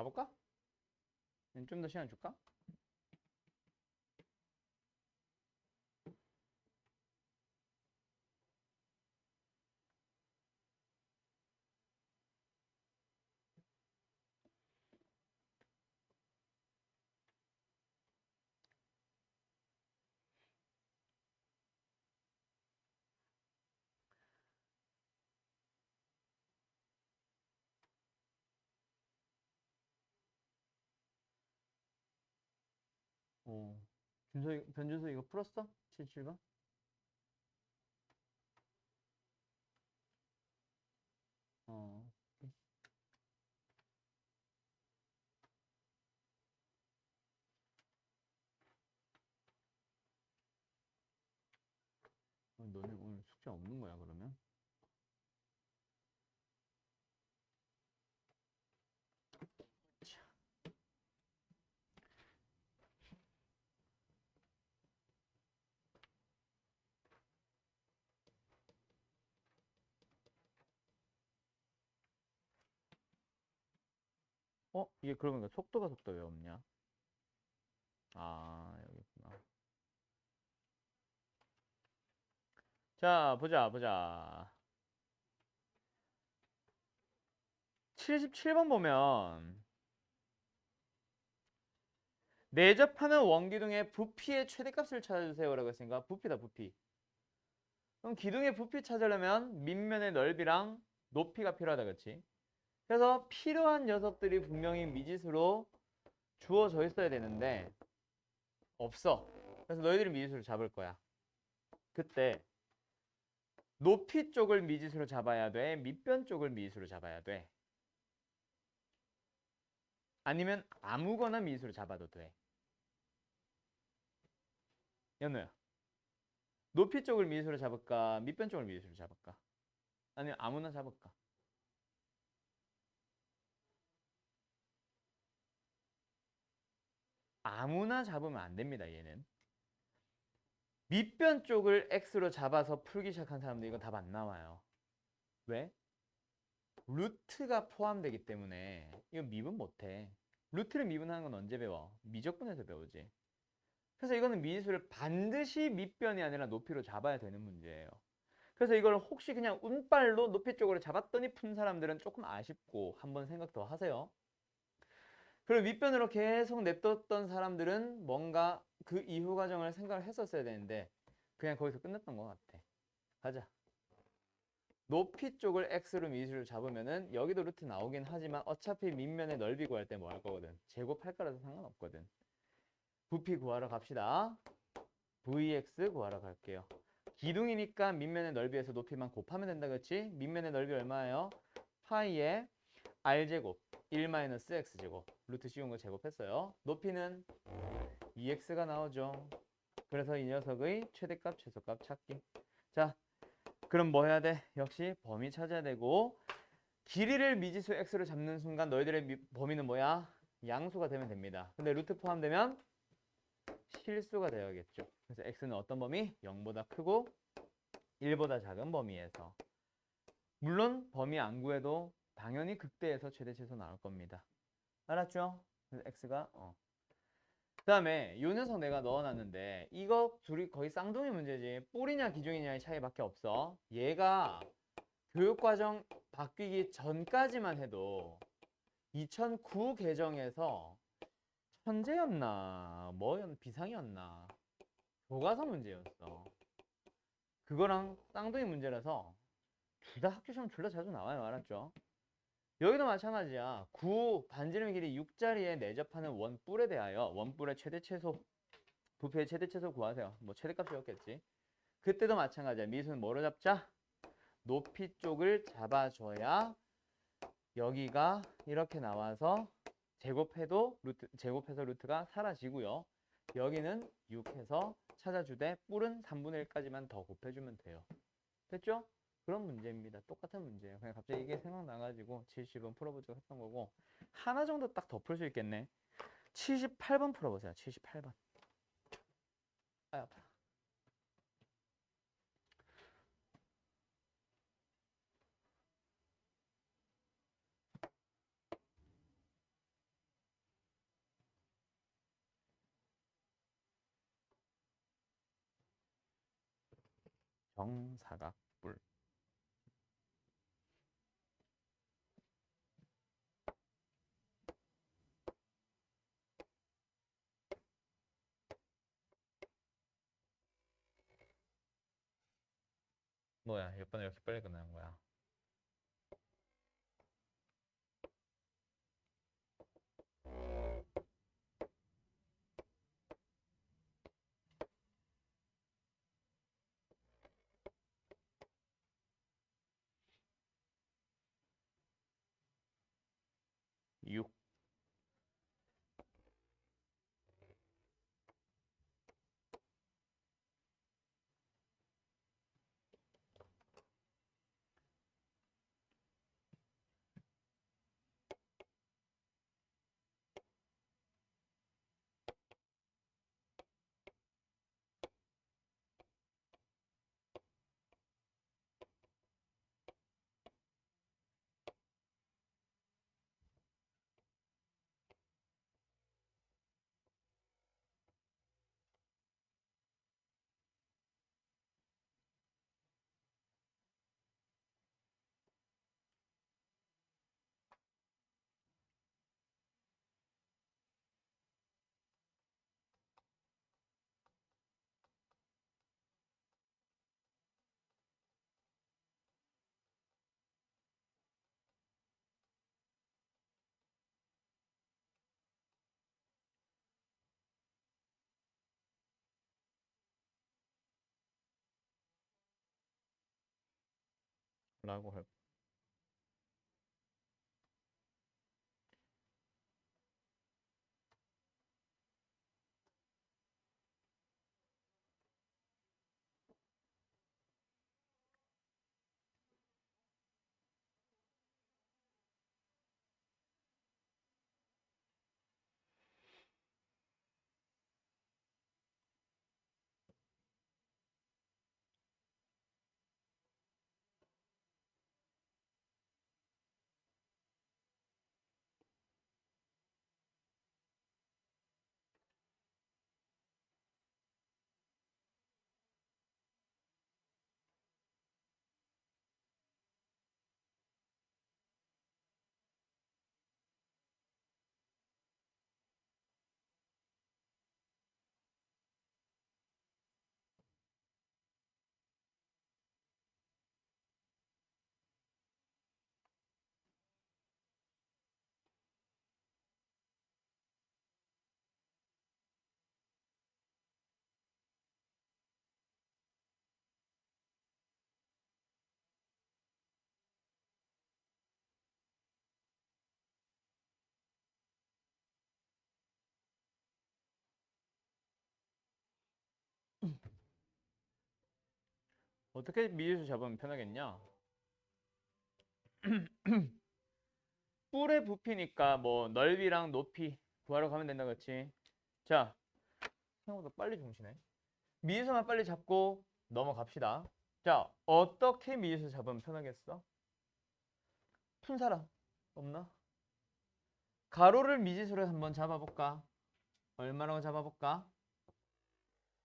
가볼까? 좀 더 시간 줄까? 어. 변준서 이거 풀었어? 77번? 어. 너네 오늘 숙제 없는 거야, 그러면? 이게 그러면 속도가 속도 왜 없냐? 아, 여기 있구나. 자, 보자. 77번 보면 내접하는 원기둥의 부피의 최대값을 찾아주세요라고 했으니까 부피다, 부피. 그럼 기둥의 부피 찾으려면 밑면의 넓이랑 높이가 필요하다, 그치? 그래서 필요한 녀석들이 분명히 미지수로 주어져 있어야 되는데 없어. 그래서 너희들이 미지수를 잡을 거야. 그때 높이 쪽을 미지수로 잡아야 돼? 밑변 쪽을 미지수로 잡아야 돼? 아니면 아무거나 미지수로 잡아도 돼? 연우야, 높이 쪽을 미지수로 잡을까? 밑변 쪽을 미지수로 잡을까? 아니면 아무나 잡을까? 아무나 잡으면 안 됩니다, 얘는. 밑변 쪽을 x로 잡아서 풀기 시작한 사람들 이건 답 안 나와요. 왜? 루트가 포함되기 때문에 이건 미분 못해. 루트를 미분하는 건 언제 배워? 미적분에서 배우지. 그래서 이거는 미지수를 반드시 밑변이 아니라 높이로 잡아야 되는 문제예요. 그래서 이걸 혹시 그냥 운빨로 높이 쪽으로 잡았더니 푼 사람들은 조금 아쉽고 한번 생각 더 하세요. 그리고 밑변으로 계속 냅뒀던 사람들은 뭔가 그 이후 과정을 생각을 했었어야 되는데 그냥 거기서 끝났던 것 같아. 가자. 높이 쪽을 x로 미지수를 잡으면은 여기도 루트 나오긴 하지만 어차피 밑면의 넓이 구할 때 뭐 할 거거든. 제곱할 거라서 상관없거든. 부피 구하러 갑시다. vx 구하러 갈게요. 기둥이니까 밑면의 넓이에서 높이만 곱하면 된다, 그렇지? 밑면의 넓이 얼마예요? 파이에 r제곱 1-x제곱 루트 씌운 거 제곱했어요. 높이는 2x가 나오죠. 그래서 이 녀석의 최대값, 최소값 찾기. 자, 그럼 뭐 해야 돼? 역시 범위 찾아야 되고 길이를 미지수 x로 잡는 순간 너희들의 범위는 뭐야? 양수가 되면 됩니다. 근데 루트 포함되면 실수가 되어야겠죠. 그래서 x는 어떤 범위? 0보다 크고 1보다 작은 범위에서. 물론 범위 안 구해도 당연히 극대에서 최대 최소 나올 겁니다. 알았죠? 그래서 x가 그 다음에 요 녀석 내가 넣어놨는데 이거 둘이 거의 쌍둥이 문제지. 뿔이냐 기둥이냐의 차이밖에 없어. 얘가 교육과정 바뀌기 전까지만 해도 2009 개정에서 천재였나 비상이었나 교과서 문제였어. 그거랑 쌍둥이 문제라서 둘 다 학교 시험 둘 다 자주 나와요. 알았죠? 여기도 마찬가지야. 9 반지름 길이 6자리에 내접하는 원뿔에 대하여 원뿔의 최대 최소 부피의 최대 최소 구하세요. 뭐 최대값이었겠지. 그때도 마찬가지야. 미수는 뭐로 잡자? 높이 쪽을 잡아줘야 여기가 이렇게 나와서 제곱해서 루트가 사라지고요. 여기는 6해서 찾아주되 뿔은 3분의 1까지만 더 곱해주면 돼요. 됐죠? 그런 문제입니다. 똑같은 문제예요. 그냥 갑자기 이게 생각나가지고 70번 풀어보자고 했던 거고 하나 정도 딱 더 풀 수 있겠네. 78번 풀어보세요. 78번. 아, 아파. 정사각뿔. 뭐야, 몇 번을 이렇게 빨리 끝나는 거야? 육. 라고 할. 어떻게 미지수 잡으면 편하겠냐? 뿔의 부피니까 뭐 넓이랑 높이 구하러 가면 된다, 그렇지? 자, 생각보다 빨리 주무시네. 미지수만 빨리 잡고 넘어갑시다. 자, 어떻게 미지수 잡으면 편하겠어? 푼 사람 없나? 가로를 미지수로 한번 잡아볼까? 얼마라고 잡아볼까?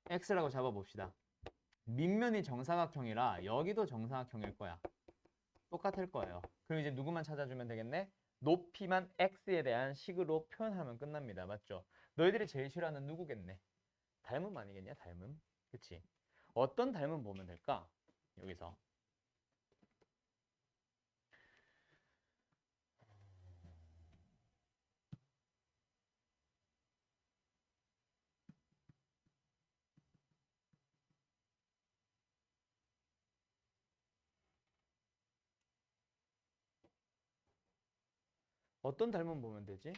x라고 잡아봅시다. 밑면이 정사각형이라 여기도 정사각형일 거야. 똑같을 거예요. 그럼 이제 누구만 찾아주면 되겠네? 높이만 x에 대한 식으로 표현하면 끝납니다. 맞죠? 너희들이 제일 싫어하는 누구겠네? 닮음 아니겠냐? 닮음. 그치? 어떤 닮음 보면 될까? 여기서. 어떤 닮음 보면 되지?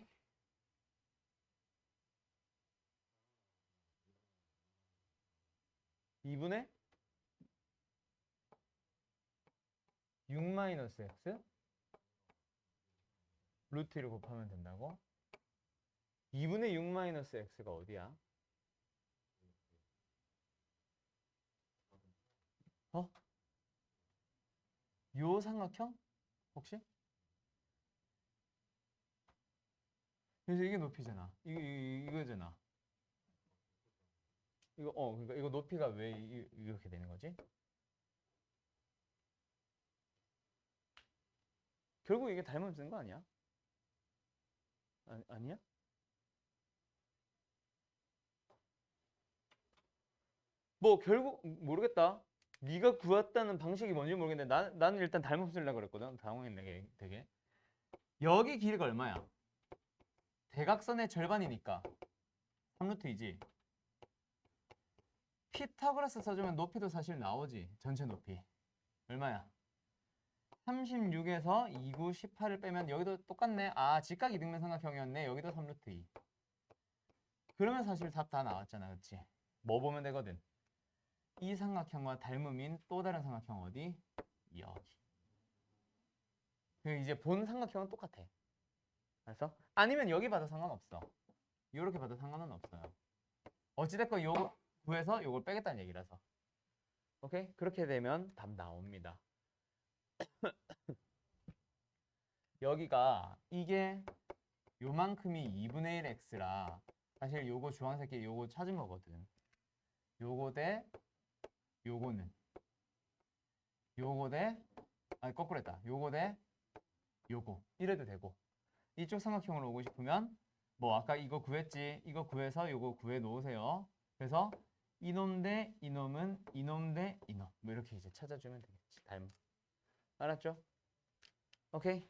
2분의 6 마이너스 x? 루트 1을 곱하면 된다고? 2분의 6 마이너스 x가 어디야? 어? 요 삼각형? 혹시? 그래서 이게 높이잖아. 이거잖아. 이거 그러니까 이거 높이가 왜 이렇게 되는 거지? 결국 이게 닮으면 쓰는 거 아니야? 아니야? 뭐 결국 모르겠다. 네가 구했다는 방식이 뭔지 모르겠는데 나는 일단 닮음 쓰려고 그랬거든. 당황했네 되게. 여기 길이가 얼마야? 대각선의 절반이니까 3루트이지. 피타고라스 써주면 높이도 사실 나오지. 전체 높이. 얼마야? 36에서 2, 9, 18을 빼면 여기도 똑같네. 아, 직각 이등변 삼각형이었네. 여기도 3루트 2. 그러면 사실 답 다 나왔잖아. 그치? 뭐 보면 되거든? 이 삼각형과 닮음인 또 다른 삼각형 어디? 여기. 그 이제 본 삼각형은 똑같아. 그래서 아니면 여기 봐도 상관없어. 이렇게 봐도 상관은 없어요. 어찌됐건 요거 구해서 요걸 빼겠다는 얘기라서. 오케이? 그렇게 되면 답 나옵니다. 여기가 이게 요만큼이 2분의 1 x라 사실 요거 주황색이 요거 찾은 거거든. 요거 대 요거는 요거 대 아니 거꾸로 했다. 요거 대 요거 이래도 되고 이쪽 삼각형으로 오고 싶으면 뭐 아까 이거 구했지. 이거 구해서 요거 구해 놓으세요. 그래서 이놈 대 이놈은 이놈 대 이놈 뭐 이렇게 이제 찾아주면 되겠지. 닮음. 알았죠? 오케이.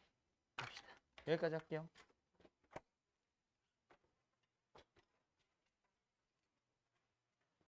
봅시다. 여기까지 할게요.